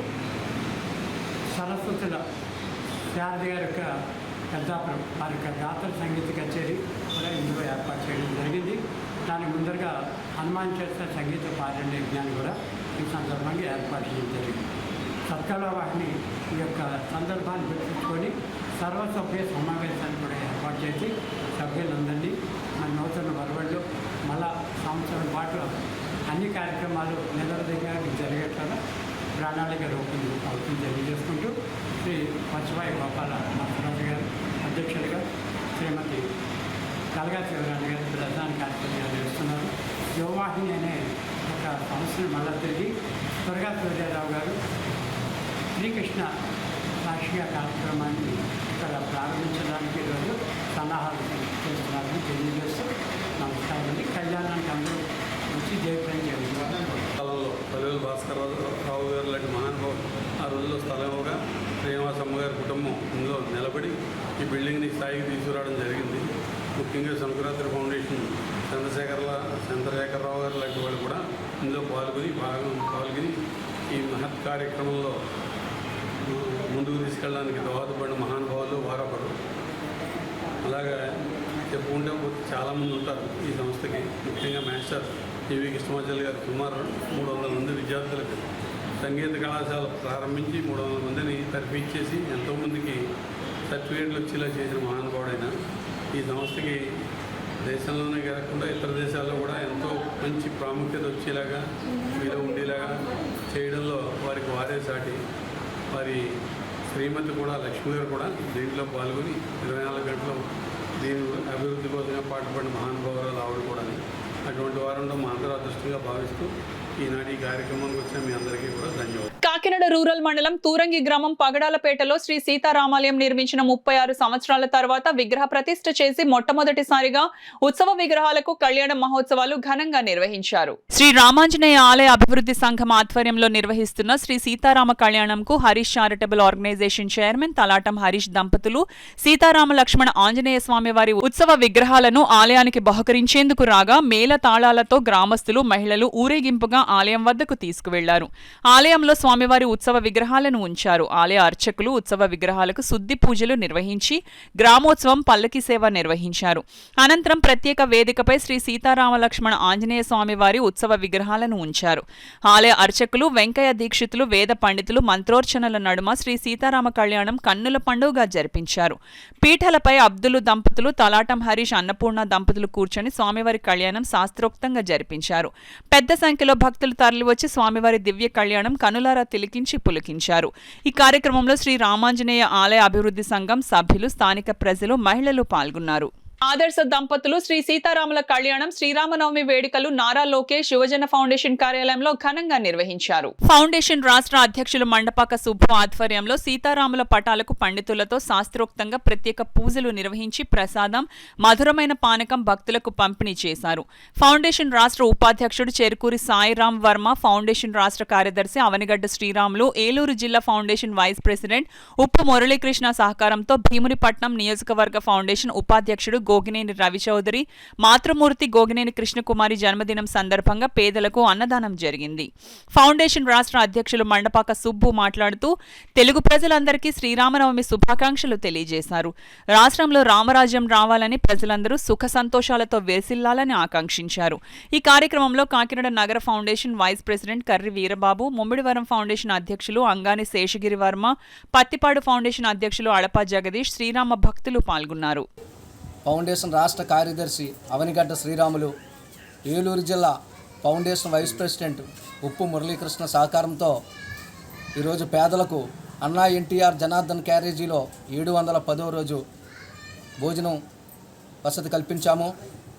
సరస్వతుల శారద గారి యొక్క పెద్దాపురం వారి యొక్క గాత్ర సంగీత కచేరీ కూడా ఇందులో ఏర్పాటు చేయడం జరిగింది. దాని ముందరగా హనుమాన్ చేసిన సంగీత పారాయణ యజ్ఞాన్ని కూడా ఈ సందర్భంగా ఏర్పాటు చేయడం జరిగింది. సత్కళ వాహిని ఈ యొక్క సందర్భాన్ని గుర్తుంచుకొని సర్వసభ్య సమావేశాన్ని కూడా ఏర్పాటు చేసి సభ్యులందరినీ మన నూతన వరవళ్ళు మళ్ళా సంవత్సరం పాటు అన్ని కార్యక్రమాలు నిరవధికంగా జరిగేట్లా ప్రణాళిక రూపొందించాలని తెలియజేసుకుంటూ శ్రీ పచ్చివాయి గోపాల నరసరాజు గారు అధ్యక్షులుగా, శ్రీమతి కలగా శివరాణి గారు ప్రధాన కార్యక్రమాలు చేస్తున్నారు. యువవాహిని అనే ఒక సంస్థను మళ్ళా తిరిగి తురగా సూర్యారావు గారు శ్రీకృష్ణ సాక్షిగా కార్యక్రమాన్ని ఇక్కడ ప్రారంభించడానికి ఈరోజు సన్నాహాలు చేస్తున్నారని తెలియజేస్తూ నమస్కారం. కళ్యాణానికి అందరూ వచ్చి జయప్రదం చేయాలి. పల్లెల భాస్కరరావు గారు లాంటి మహానుభావులు ఆ రోజుల్లో స్థలంగా శ్రీనివాసమ్మ గారి కుటుంబం ఇందులో నిలబడి ఈ బిల్డింగ్ని స్థాయికి తీసుకురావడం జరిగింది. ముఖ్యంగా సంక్రాంతి ఫౌండేషన్ చంద్రశేఖరరావు గారు లాంటి వాళ్ళు కూడా ఇందులో పాల్గొని ఈ మహత్ కార్యక్రమంలో ముందుకు తీసుకెళ్ళడానికి దోహదపడిన మహానుభావులు వారొకరు. అలాగే చెప్పుకుంటే చాలామంది ఉంటారు ఈ సంస్థకి. ముఖ్యంగా మాస్టర్ EV కృష్ణమాచార్య గారు సుమారు 300 మంది విద్యార్థులకు సంగీత కళాశాల ప్రారంభించి 300 మందిని తర్ఫీచేసి ఎంతోమందికి సర్టిఫికేట్లు వచ్చేలా చేసిన మహానుభావుడైన ఈ సంస్థకి దేశంలోనే కాకుండా ఇతర దేశాల్లో కూడా ఎంతో మంచి ప్రాముఖ్యత వచ్చేలాగా వీలో ఉండేలాగా చేయడంలో వారే సాటి. వారి శ్రీమతి కూడా లక్ష్మి గారు కూడా దీంట్లో పాల్గొని 24 గంటలు దీని అభివృద్ధి కోసంగా పాటుపడిన మహానుభావురాలు ఆవిడ కూడా. అటువంటి వారంలో మా అందరూ అదృష్టంగా భావిస్తూ ఈనాటి కార్యక్రమానికి వచ్చిన మీ అందరికీ కూడా ధన్యవాదాలు. కాకినాడ రూరల్ మండలం తూరంగి గ్రామం పగడాలపేటలో శ్రీ సీతారామాలయం నిర్మించిన 36 సంవత్సరాల తర్వాత విగ్రహ ప్రతిష్ఠ చేసి మొట్టమొదటిసారిగా ఉత్సవ విగ్రహాలకు కళ్యాణ మహోత్సవాలు ఘనంగా నిర్వహించారు. శ్రీ రామాంజనేయ ఆలయ అభివృద్ధి సంఘం ఆధ్వర్యంలో నిర్వహిస్తున్న శ్రీ సీతారామ కళ్యాణంకు Harish charitable organisation chairman Talatam Harish దంపతులు సీతారామ లక్ష్మణ ఆంజనేయ స్వామి వారి ఉత్సవ విగ్రహాలను ఆలయానికి బహుకరించేందుకు రాగా మేళ తాళాలతో గ్రామస్తులు, మహిళలు ఊరేగింపుగా ఆలయం వద్దకు తీసుకువెళ్లారు. ఆలయంలో స్వామివారి ఉత్సవ విగ్రహాలను ఉంచారు. ఆలయ అర్చకులు ఉత్సవ విగ్రహాలకు శుద్ధి పూజలు నిర్వహించి గ్రామోత్సవం పల్లకి సేవ నిర్వహించారు. అనంతరం ప్రత్యేక వేదికపై శ్రీ సీతారామ లక్ష్మణ ఆంజనేయ స్వామి వారి ఉత్సవ విగ్రహాలను ఉంచారు. ఆలయ అర్చకులు వెంకయ్య దీక్షితులు, వేద పండితులు మంత్రోర్చనల నడుమ శ్రీ సీతారామ కళ్యాణం కన్నుల పండుగగా జరిపించారు. పీఠలపై అబ్దులు దంపతులు, తలాటం హరీష్, అన్నపూర్ణ దంపతులు కూర్చొని స్వామివారి కళ్యాణం శాస్త్రోక్తంగా జరిపించారు. పెద్ద సంఖ్యలో భక్తులు తరలివచ్చి స్వామివారి దివ్య కళ్యాణం కనులారా తిలకించి పులకించారు. ఈ కార్యక్రమంలో శ్రీ రామాంజనేయ ఆలయ అభివృద్ధి సంఘం సభ్యులు, స్థానిక ప్రజలు, మహిళలు పాల్గొన్నారు. ఆదర్శ దంపతులు శ్రీ సీతారాముల కళ్యాణం శ్రీరామనవమి వేడుకలు నారా లోకేష్ యువజన ఫౌండేషన్ కార్యాలయంలో ఘనంగా నిర్వహించారు. ఫౌండేషన్ రాష్ట్ర అధ్యక్షులు మండపాక సుబ్బు ఆధ్వర్యంలో సీతారాముల పటాలకు పండితులతో శాస్త్రోక్తంగా ప్రత్యేక పూజలు నిర్వహించి ప్రసాదం, మధురమైన పానకం భక్తులకు పంపిణీ చేశారు. ఫౌండేషన్ రాష్ట్ర ఉపాధ్యక్షుడు చెరుకూరి సాయిరాం వర్మ, ఫౌండేషన్ రాష్ట్ర కార్యదర్శి అవనిగడ్డ శ్రీరాములు, ఏలూరు జిల్లా ఫౌండేషన్ వైస్ ప్రెసిడెంట్ ఉప్పు మురళీకృష్ణ సహకారంతో భీమునిపట్నం నియోజకవర్గ ఫౌండేషన్ ఉపాధ్యక్షుడు గోగినేని రవిచౌదరి, మాతృమూర్తి గోగినేని కృష్ణకుమారి జన్మదినం సందర్భంగా పేదలకు అన్నదానం జరిగింది. ఫౌండేషన్ రాష్ట్ర అధ్యక్షులు మండపాక సుబ్బు మాట్లాడుతూ తెలుగు ప్రజలందరికీ శ్రీరామనవమి శుభాకాంక్షలు తెలియజేశారు. రాష్ట్రంలో రామరాజ్యం రావాలని ప్రజలందరూ సుఖ సంతోషాలతో వేసిల్లాలని ఆకాంక్షించారు. ఈ కార్యక్రమంలో కాకినాడ నగర foundation vice president Karri Veerababu, Mummidivaram foundation అధ్యక్షులు అంగాని శేషగిరి వర్మ, పత్తిపాడు ఫౌండేషన్ అధ్యక్షులు అడపా జగదీష్, శ్రీరామ భక్తులు పాల్గొన్నారు. ఫౌండేషన్ రాష్ట్ర కార్యదర్శి అవనిగడ్డ శ్రీరాములు, ఏలూరు జిల్లా ఫౌండేషన్ వైస్ ప్రెసిడెంట్ ఉప్పు మురళీకృష్ణ సహకారంతో ఈరోజు పేదలకు అన్నా ఎన్టీఆర్ జనార్దన్ క్యారేజీలో 710వ రోజు భోజనం వసతి కల్పించాము.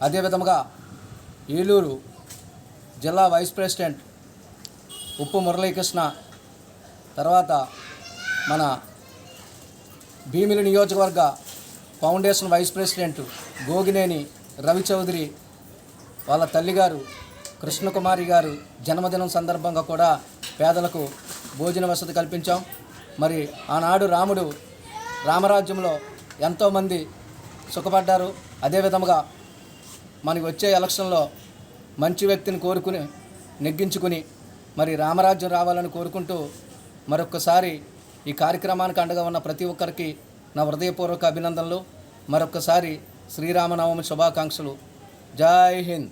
అదేవిధంగా ఏలూరు జిల్లా వైస్ ప్రెసిడెంట్ ఉప్పు మురళీకృష్ణ, తర్వాత మన భీమిలి నియోజకవర్గ ఫౌండేషన్ వైస్ ప్రెసిడెంట్ గోగినేని రవిచౌదరి వాళ్ళ తల్లిగారు కృష్ణకుమారి గారు జన్మదినం సందర్భంగా కూడా పేదలకు భోజన వసతి కల్పించాం. మరి ఆనాడు రాముడు రామరాజ్యంలో ఎంతోమంది సుఖపడ్డారు. అదేవిధంగా మనకి వచ్చే ఎలక్షన్లో మంచి వ్యక్తిని కోరుకుని నెగ్గించుకుని మరి రామరాజ్యం రావాలని కోరుకుంటూ మరొక్కసారి ఈ కార్యక్రమానికి అండగా ఉన్న ప్రతి ఒక్కరికి నా హృదయపూర్వక అభినందనలు. మరొక్కసారి శ్రీరామనవమి శుభాకాంక్షలు. జై హింద్.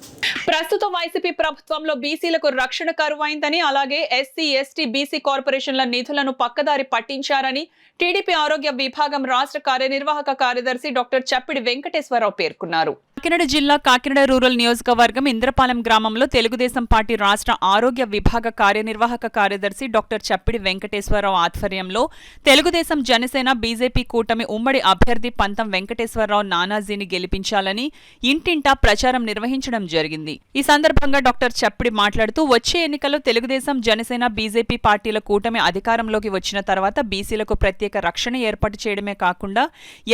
ప్రస్తుత వైసీపీ ప్రభుత్వంలో బీసీలకు రక్షణ కరువైందని, అలాగే ఎస్సీ, ఎస్టీ, బీసీ కార్పొరేషన్ల నిధులను పక్కదారి పట్టించారని టీడీపీ ఆరోగ్య విభాగం రాష్ట్ర కార్యనిర్వాహక కార్యదర్శి డాక్టర్ చప్పిడి వెంకటేశ్వరరావు పేర్కొన్నారు. కాకినాడ జిల్లా కాకినాడ రూరల్ నియోజకవర్గం ఇంద్రపాలెం గ్రామంలో తెలుగుదేశం పార్టీ రాష్ట్ర ఆరోగ్య విభాగ కార్యనిర్వాహక కార్యదర్శి డాక్టర్ చప్పిడి వెంకటేశ్వరరావు ఆధ్వర్యంలో తెలుగుదేశం, జనసేన, బీజేపీ కూటమి ఉమ్మడి అభ్యర్థి పంతం వెంకటేశ్వరరావు నానాజీని గెలిపించాలని ఇంటింటా ప్రచారం నిర్వహించడం జరిగింది. ఈ సందర్భంగా డాక్టర్ చప్పిడి మాట్లాడుతూ వచ్చే ఎన్నికల్లో తెలుగుదేశం, జనసేన, బీజేపీ పార్టీల కూటమి అధికారంలోకి వచ్చిన తర్వాత బీసీలకు ప్రత్యేక రక్షణ ఏర్పాటు చేయడమే కాకుండా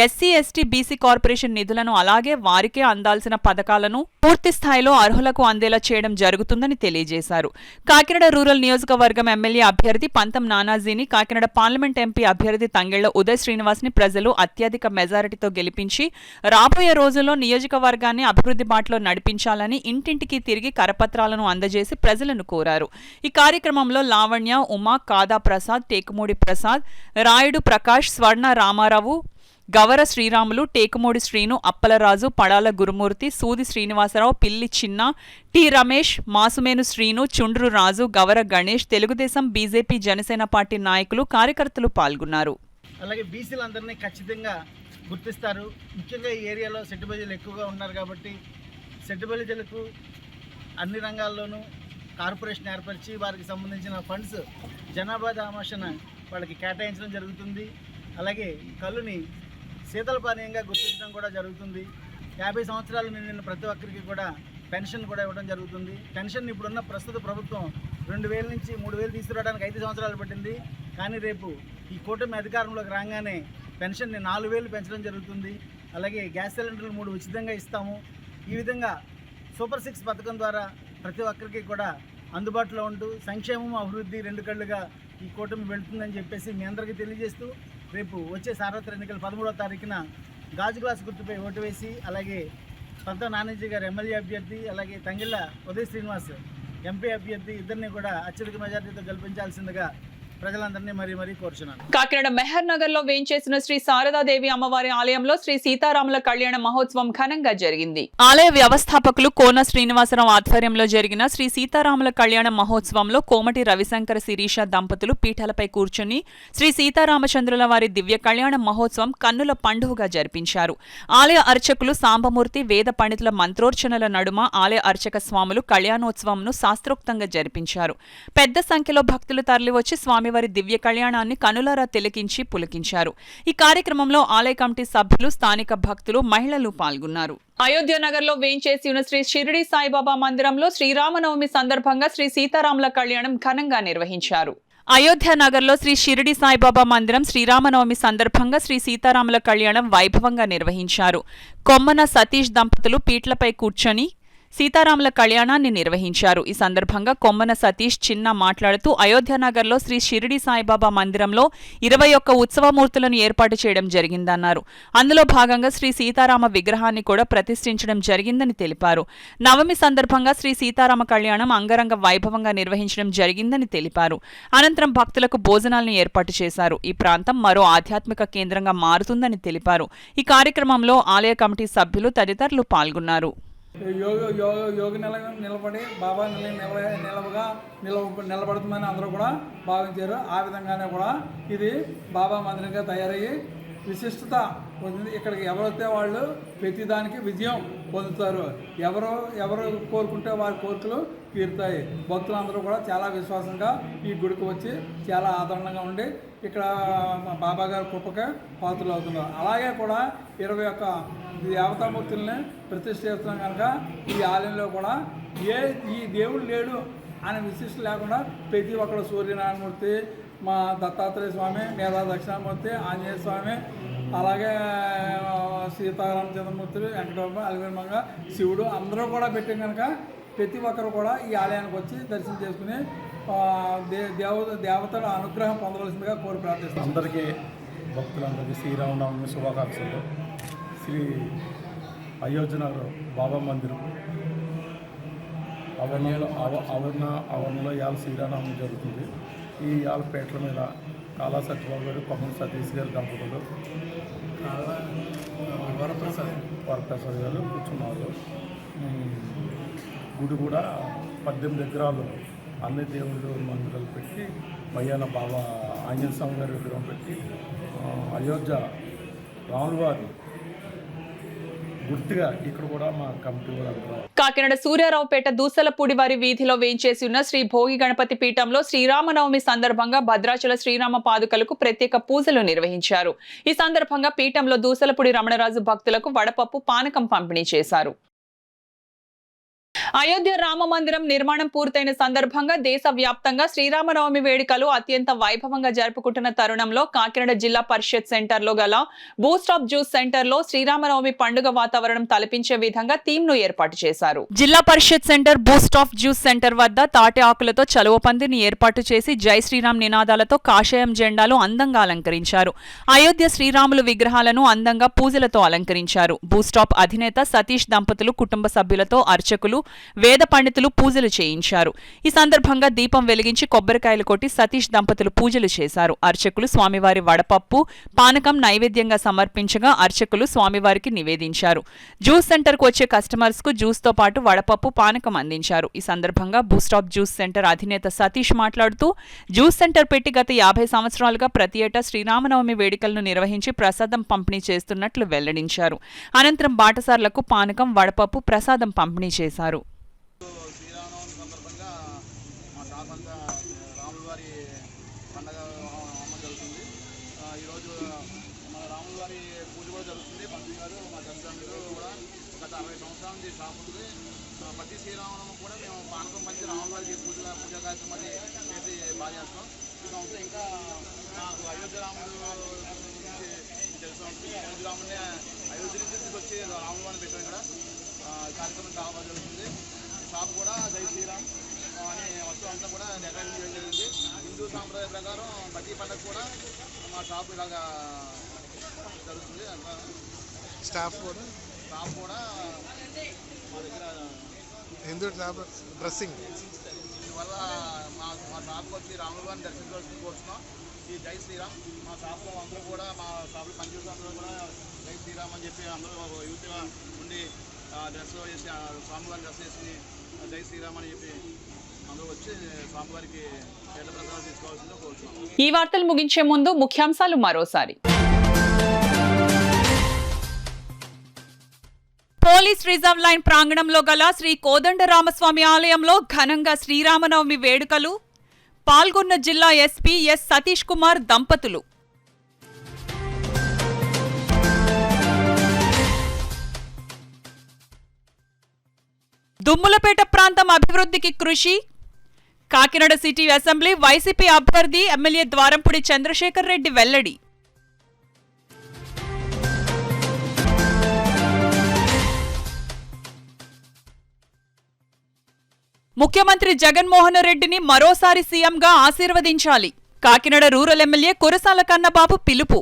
ఎస్సీ, ఎస్టీ, బీసీ కార్పొరేషన్ నిధులను అలాగే వారికే అందాల్సిన పథకాలను పూర్తి స్థాయిలో అర్హులకు అందేలా చేయడం జరుగుతుందని తెలియజేశారు. కాకినాడ రూరల్ నియోజకవర్గం ఎమ్మెల్యే అభ్యర్థి పంతం నానాజీని, కాకినాడ పార్లమెంట్ ఎంపీ అభ్యర్థి తంగెళ్ల ఉదయ్ శ్రీనివాస్ ని ప్రజలు అత్యధిక మెజారిటీతో గెలిపించి రాబోయే రోజుల్లో నియోజకవర్గాన్ని అభివృద్ధి బాటలో నడిపించాలని ఇంటింటికి తిరిగి కరపత్రాలను అందజేసి ప్రజలను కోరారు. ఈ కార్యక్రమంలో లావణ్య, ఉమా, కాదా ప్రసాద్, టేకుమూడి ప్రసాద్, రాయుడు ప్రకాష్, స్వర్ణ రామారావు, గవర శ్రీరాములు, టేకుమూడి శ్రీను, అప్పలరాజు, పడాల గురుమూర్తి, సూది శ్రీనివాసరావు, పిల్లి చిన్న, టి రమేష్, మాసుమేను శ్రీను, చుండ్రు రాజు, గవర గణేష్, తెలుగుదేశం, బీజేపీ, జనసేన పార్టీ నాయకులు, కార్యకర్తలు పాల్గొన్నారు. అలాగే బీసీలందరినీ ఖచ్చితంగా గుర్తిస్తారు. ముఖ్యంగా ఈ ఏరియాలో సెట్టుబడులు ఎక్కువగా ఉన్నారు కాబట్టి సెట్టుబడులకు అన్ని రంగాల్లోనూ కార్పొరేషన్ ఏర్పరిచి వారికి సంబంధించిన ఫండ్స్ జనాభా దామాషన వాళ్ళకి కేటాయించడం జరుగుతుంది. అలాగే కళ్ళుని శీతల పానీయంగా గుర్తించడం కూడా జరుగుతుంది. 50 సంవత్సరాలు నిండిన ప్రతి ఒక్కరికి కూడా పెన్షన్ కూడా ఇవ్వడం జరుగుతుంది. పెన్షన్ ఇప్పుడున్న ప్రస్తుత ప్రభుత్వం 2000 నుంచి 3000 తీసుకురావడానికి 5 సంవత్సరాలు పట్టింది. కానీ రేపు ఈ కూటమి అధికారంలోకి రాగానే పెన్షన్ని 4000 పెంచడం జరుగుతుంది. అలాగే గ్యాస్ సిలిండర్లు 3 ఉచితంగా ఇస్తాము. ఈ విధంగా సూపర్ 6 పథకం ద్వారా ప్రతి ఒక్కరికి కూడా అందుబాటులో ఉంటూ సంక్షేమం, అభివృద్ధి 2 కళ్ళుగా ఈ కూటమి వెళ్తుందని చెప్పేసి మీ అందరికీ తెలియజేస్తూ రేపు వచ్చే సార్వత్రిక ఎన్నికలు 13వ తారీఖున గాజు గ్లాస్ గుర్తుపై ఓటు వేసి అలాగే పంతం నానాజీ గారు ఎమ్మెల్యే అభ్యర్థి, అలాగే తంగిళ్ళ ఉదయ్ శ్రీనివాస్ ఎంపీ అభ్యర్థి ఇద్దరిని కూడా అత్యధిక మెజార్టీతో గెలిపించాల్సిందిగా ప్రజలందరినీ మరీ కోరుచున్నాను. కాకినాడ మెహర్ నగర్ లో వేంచేసిన శ్రీ శారదాదేవి అమ్మవారి ఆలయంలో శ్రీ సీతారాముల కళ్యాణ మహోత్సవం ఘనంగా జరిగింది. ఆలయ వ్యవస్థాపకులు కోన శ్రీనివాసరావు ఆధ్వర్యంలో జరిగిన శ్రీ సీతారాముల కళ్యాణ మహోత్సవంలో కోమటి రవిశంకర శిరీష దంపతులు పీఠాలపై కూర్చుని శ్రీ సీతారామచంద్రుల వారి దివ్య కళ్యాణ మహోత్సవం కన్నుల పండుగగా జరిపించారు. ఆలయ అర్చకులు సాంబమూర్తి, వేద పండితుల మంత్రోర్చనల నడుమ ఆలయ అర్చక స్వాములు కళ్యాణోత్సవంను శాస్త్రోక్తంగా జరిపించారు. పెద్ద సంఖ్యలో భక్తులు తరలివచ్చి స్వామివారి దివ్య కళ్యాణాన్ని కనులారా తిలకించి పులకించారు. ఈ కార్యక్రమంలో ఆలయ కమిటీ సభ్యులు, స్థానిక భక్తులు, మహిళలు పాల్గొన్నారు. అయోధ్య నగర్ లో వేంచేసి ఉన్న శ్రీ షిరిడి సాయిబాబా మందిరంలో శ్రీరామనవమి సందర్భంగా శ్రీ సీతారాముల కళ్యాణం ఘనంగా నిర్వహించారు. అయోధ్య నగర్లో శ్రీ షిరిడి సాయిబాబా మందిరం శ్రీరామనవమి సందర్భంగా శ్రీ సీతారాముల కళ్యాణం వైభవంగా నిర్వహించారు. కొమ్మన సతీష్ దంపతులు పీట్లపై కూర్చొని సీతారాముల కళ్యాణాన్ని నిర్వహించారు. ఈ సందర్భంగా కొమ్మన సతీష్ చిన్న మాట్లాడుతూ అయోధ్యనగర్లో శ్రీ షిరిడి సాయిబాబా మందిరంలో 21 ఉత్సవమూర్తులను ఏర్పాటు చేయడం జరిగిందన్నారు. అందులో భాగంగా శ్రీ సీతారామ విగ్రహాన్ని కూడా ప్రతిష్ఠించడం జరిగిందని తెలిపారు. నవమి సందర్భంగా శ్రీ సీతారామ కళ్యాణం అంగరంగ వైభవంగా నిర్వహించడం జరిగిందని తెలిపారు. అనంతరం భక్తులకు భోజనాలను ఏర్పాటు చేశారు. ఈ ప్రాంతం మరో ఆధ్యాత్మిక కేంద్రంగా మారుతుందని తెలిపారు. ఈ కార్యక్రమంలో ఆలయ కమిటీ సభ్యులు తదితరులు పాల్గొన్నారు. యోగి నిలబడి బాబా నిలబడుతుందని అందరూ కూడా భావించారు. ఆ విధంగానే కూడా ఇది బాబా మందిరంగా తయారయ్యి విశిష్టత పొందింది. ఇక్కడికి ఎవరైతే వాళ్ళు ప్రతిదానికి విజయం పొందుతారు. ఎవరు కోరుకుంటే వారి కోరికలు తీరుతాయి. భక్తులందరూ కూడా చాలా విశ్వాసంగా ఈ గుడికి వచ్చి చాలా ఆదరణగా ఉండి ఇక్కడ బాబా గారి కృపకే పాత్రలు అవుతున్నారు. అలాగే కూడా 21 దేవతామూర్తుల్ని ప్రతిష్ఠ చేస్తున్నాం కనుక ఈ ఆలయంలో కూడా ఈ దేవుడు లేడు అనే విశిష్టత లేకుండా ప్రతి ఒక్కరు సూర్యనారాయణమూర్తి, మా దత్తాత్రేయ స్వామి, మేధా దక్షిణామూర్తి, ఆంజనేయ స్వామి, అలాగే సీతారామచంద్రమూర్తులు, వెంకటరమణ, అలివేలుమంగ, శివుడు అందరూ కూడా పెట్టాం కనుక ప్రతి ఒక్కరు కూడా ఈ ఆలయానికి వచ్చి దర్శనం చేసుకుని దేవతల అనుగ్రహం పొందవలసిందిగా కోరి ప్రార్థిస్తాం. అందరికీ భక్తులందరికీ శ్రీరామనవమి శుభాకాంక్షలు. శ్రీ అయోధ్యనగర్ బాబా మందిరం ఆవరణలో ఇవాళ శ్రీరామనవమి జరుగుతుంది. ఈ ఇవాళ పేటల మీద కాళా సత్యబాబు గారు, కొమ్మన సతీష్ గారు దంపతులు, వరప్రసాద్ గారు కూర్చున్నారు. గుడి కూడా 18 విగ్రహాలు అన్ని దేవుళ్ళు మందిరాలు పెట్టి మయ్యాన బాబా ఆంజనేయ స్వామి గారి విగ్రహం పెట్టి అయోధ్య రాములవారి గుర్తుగా ఇక్కడ కూడా మా కమిటీ కూడా కాకినాడ సూర్యారావుపేట దూసలపూడి వారి వీధిలో వేయించేసి ఉన్న శ్రీ భోగి గణపతి పీఠంలో శ్రీరామనవమి సందర్భంగా భద్రాచల శ్రీరామ పాదుకలకు ప్రత్యేక పూజలు నిర్వహించారు. ఈ సందర్భంగా పీఠంలో దూసలపూడి రమణరాజు భక్తులకు వడపప్పు, పానకం పంపిణీ చేశారు. అయోధ్య రామ మందిరం నిర్మాణం పూర్తయిన సందర్భంగా దేశవ్యాప్తంగా శ్రీరామనవమి వేడుకలు అత్యంత వైభవంగా జరుపుకుంటున్న తరుణంలో కాకినాడ జిల్లా పరిషత్ సెంటర్ లో గల బూస్ట్ ఆఫ్ జ్యూస్ సెంటర్ లో శ్రీరామనవమి పండుగ వాతావరణం తలపించే విధంగా థీమ్ ను ఏర్పాటు చేశారు. Zilla Parishad centre boost of juice centre వద్ద తాటి ఆకులతో చలువ పందిని ఏర్పాటు చేసి జై శ్రీరామ్ నినాదాలతో కాషాయం జెండాలు అందంగా అలంకరించారు. అయోధ్య శ్రీరాములు విగ్రహాలను అందంగా పూజలతో అలంకరించారు. బూస్టాప్ అధినేత సతీష్ దంపతులు కుటుంబ సభ్యులతో అర్చకులు, వేద పండితులు పూజలు చేయించారు. ఈ సందర్భంగా దీపం వెలిగించి కొబ్బరికాయలు కొట్టి సతీష్ దంపతులు పూజలు చేశారు. అర్చకులు స్వామివారి వడపప్పు, పానకం నైవేద్యంగా సమర్పించగా అర్చకులు స్వామివారికి నివేదించారు. జ్యూస్ సెంటర్ కు వచ్చే కస్టమర్స్ కు జ్యూస్ తో పాటు వడపప్పు, పానకం అందించారు. ఈ సందర్భంగా బూస్టాప్ జ్యూస్ సెంటర్ అధినేత సతీష్ మాట్లాడుతూ జ్యూస్ సెంటర్ పెట్టి గత 50 సంవత్సరాలుగా ప్రతి ఏటా శ్రీరామనవమి వేడుకలను నిర్వహించి ప్రసాదం పంపిణీ చేస్తున్నట్లు వెల్లడించారు. అనంతరం బాటసార్లకు పానకం, వడపప్పు, ప్రసాదం పంపిణీ చేశారు. శ్రీరామనవమి సందర్భంగా మా షాప్ అంతా రాములవారి పండగ హోమం జరుగుతుంది. ఈరోజు మన రాములవారి పూజ కూడా జరుగుతుంది. పంతులు గారు, మా తల్లిదండ్రులు కూడా గత 60 సంవత్సరాల నుంచి షాప్ ఉంది. ప్రతి శ్రీరామనవమి కూడా మేము పానకం పంచి రాములవారికి పూజా కార్యక్రమాన్ని చేసి బాగా చేస్తాం. ఈ సంవత్సరం ఇంకా మాకు అయోధ్య రాముడు తెలుసు ఉంటుంది. అయోధ్య రాముడిని అయోధ్య నుంచి తీసుకొచ్చి రాములవారిని పెట్టాం. ఇక్కడ కార్యక్రమం చాలా బాగా జరుగుతుంది. షాప్ కూడా జై శ్రీరామ్ అనే వస్తువు అంతా కూడా డెకరేషన్ చేయడం జరిగింది. హిందూ సాంప్రదాయ ప్రకారం ప్రతి పండుగ కూడా మా షాప్ ఇలాగా జరుగుతుంది. స్టాఫ్ కూడా మా దగ్గర హిందూ డ్రెస్సింగ్ దీనివల్ల మా షాప్కి వచ్చి రాములవారిని దర్శించవలసింది కోరుతున్నాం. ఈ జై శ్రీరామ్ మా షాప్లో అందరూ కూడా మా షాప్లో పనిచేసే అందరూ కూడా జై శ్రీరామ్ అని చెప్పి అందరూ యూత్గా ఉండి డ్రెస్ వేసి స్వామివారిని డ్రెస్ వేసి జై శ్రీరామ్ అని చెప్పి అందరూ వచ్చి స్వామివారికి పేద ప్రసాదం తీసుకోవాల్సిందో కోరుతున్నాం. ఈ వార్తలు ముగించే ముందు ముఖ్యాంశాలు మరోసారి. పోలీస్ రిజర్వ్ లైన్ ప్రాంగణంలో గల శ్రీ కోదండరామస్వామి ఆలయంలో ఘనంగా శ్రీరామనవమి వేడుకలు. పాల్గొన్న జిల్లా ఎస్పీ ఎస్ సతీష్ కుమార్ దంపతులు. దుమ్ములపేట ప్రాంతం అభివృద్ధికి కృషి. కాకినాడ సిటీ అసెంబ్లీ వైసీపీ అభ్యర్థి ఎమ్మెల్యే ద్వారంపూడి చంద్రశేఖర్ రెడ్డి వెల్లడి. ముఖ్యమంత్రి జగన్మోహన్ రెడ్డిని మరోసారి సీఎంగా ఆశీర్వదించాలి. కాకినాడ రూరల్ ఎమ్మెల్యే కురసాల కన్నబాబు పిలుపు.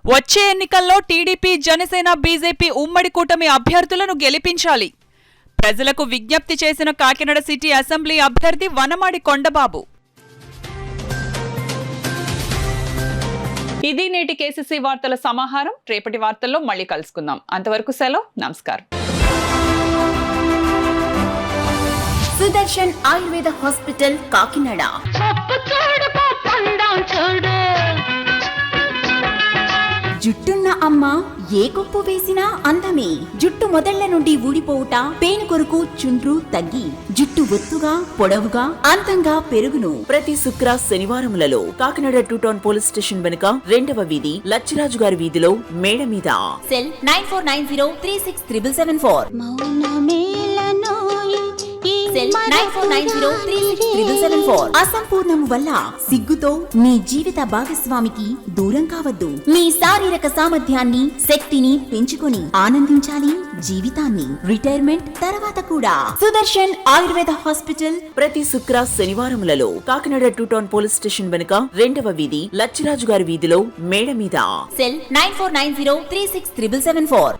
వచ్చే ఎన్నికల్లో టీడీపీ, జనసేన, బీజేపీ ఉమ్మడి కూటమి అభ్యర్థులను గెలిపించాలి. ప్రజలకు విజ్ఞప్తి చేసిన కాకినాడ సిటీ అసెంబ్లీ అభ్యర్థి వనమాడి కొండబాబు. ఇది నేటి కేసీసీ వార్తల సమాహారం. రేపటి వార్తల్లో మళ్ళీ కలుసుకుందాం. అంతవరకు సెలవు. నమస్కారం. సుదర్శన్ ఆయుర్వేద హాస్పిటల్ కాకినాడ. జుట్టున్న అమ్మ ఏ కొప్పు వేసినా అందమే. జుట్టు మొదళ్ల నుండి ఊడిపోవుట, పేను కొరకు చుండ్రు తగ్గి జుట్టు ఒత్తుగా, పొడవుగా, అందంగా పెరుగును. ప్రతి శుక్ర శనివారములలో కాకినాడ 2 టౌన్ పోలీస్ స్టేషన్ వెనుక 2వ వీధి లచ్చిరాజు గారి వీధిలో మేడ మీద. సెల్ 9490367774. సెల్ 9490367774. అసంపూర్ణము వల్ల సిగ్గుతో మీ జీవిత భాగస్వామికి దూరం కావద్దు. మీ శారీరక సామర్థ్యాన్ని, శక్తిని పెంచుకొని ఆనందించాలి జీవితాన్ని. రిటైర్మెంట్ తర్వాత కూడా. సుదర్శన్ ఆయుర్వేద హాస్పిటల్ ప్రతి శుక్ర శనివారములలో కాకినాడ 2 టౌన్ పోలీస్ స్టేషన్ వెనుక 2వ వీధి లచ్చిరాజు గారి వీధిలో మేడ మీద. సెల్ 9490367774.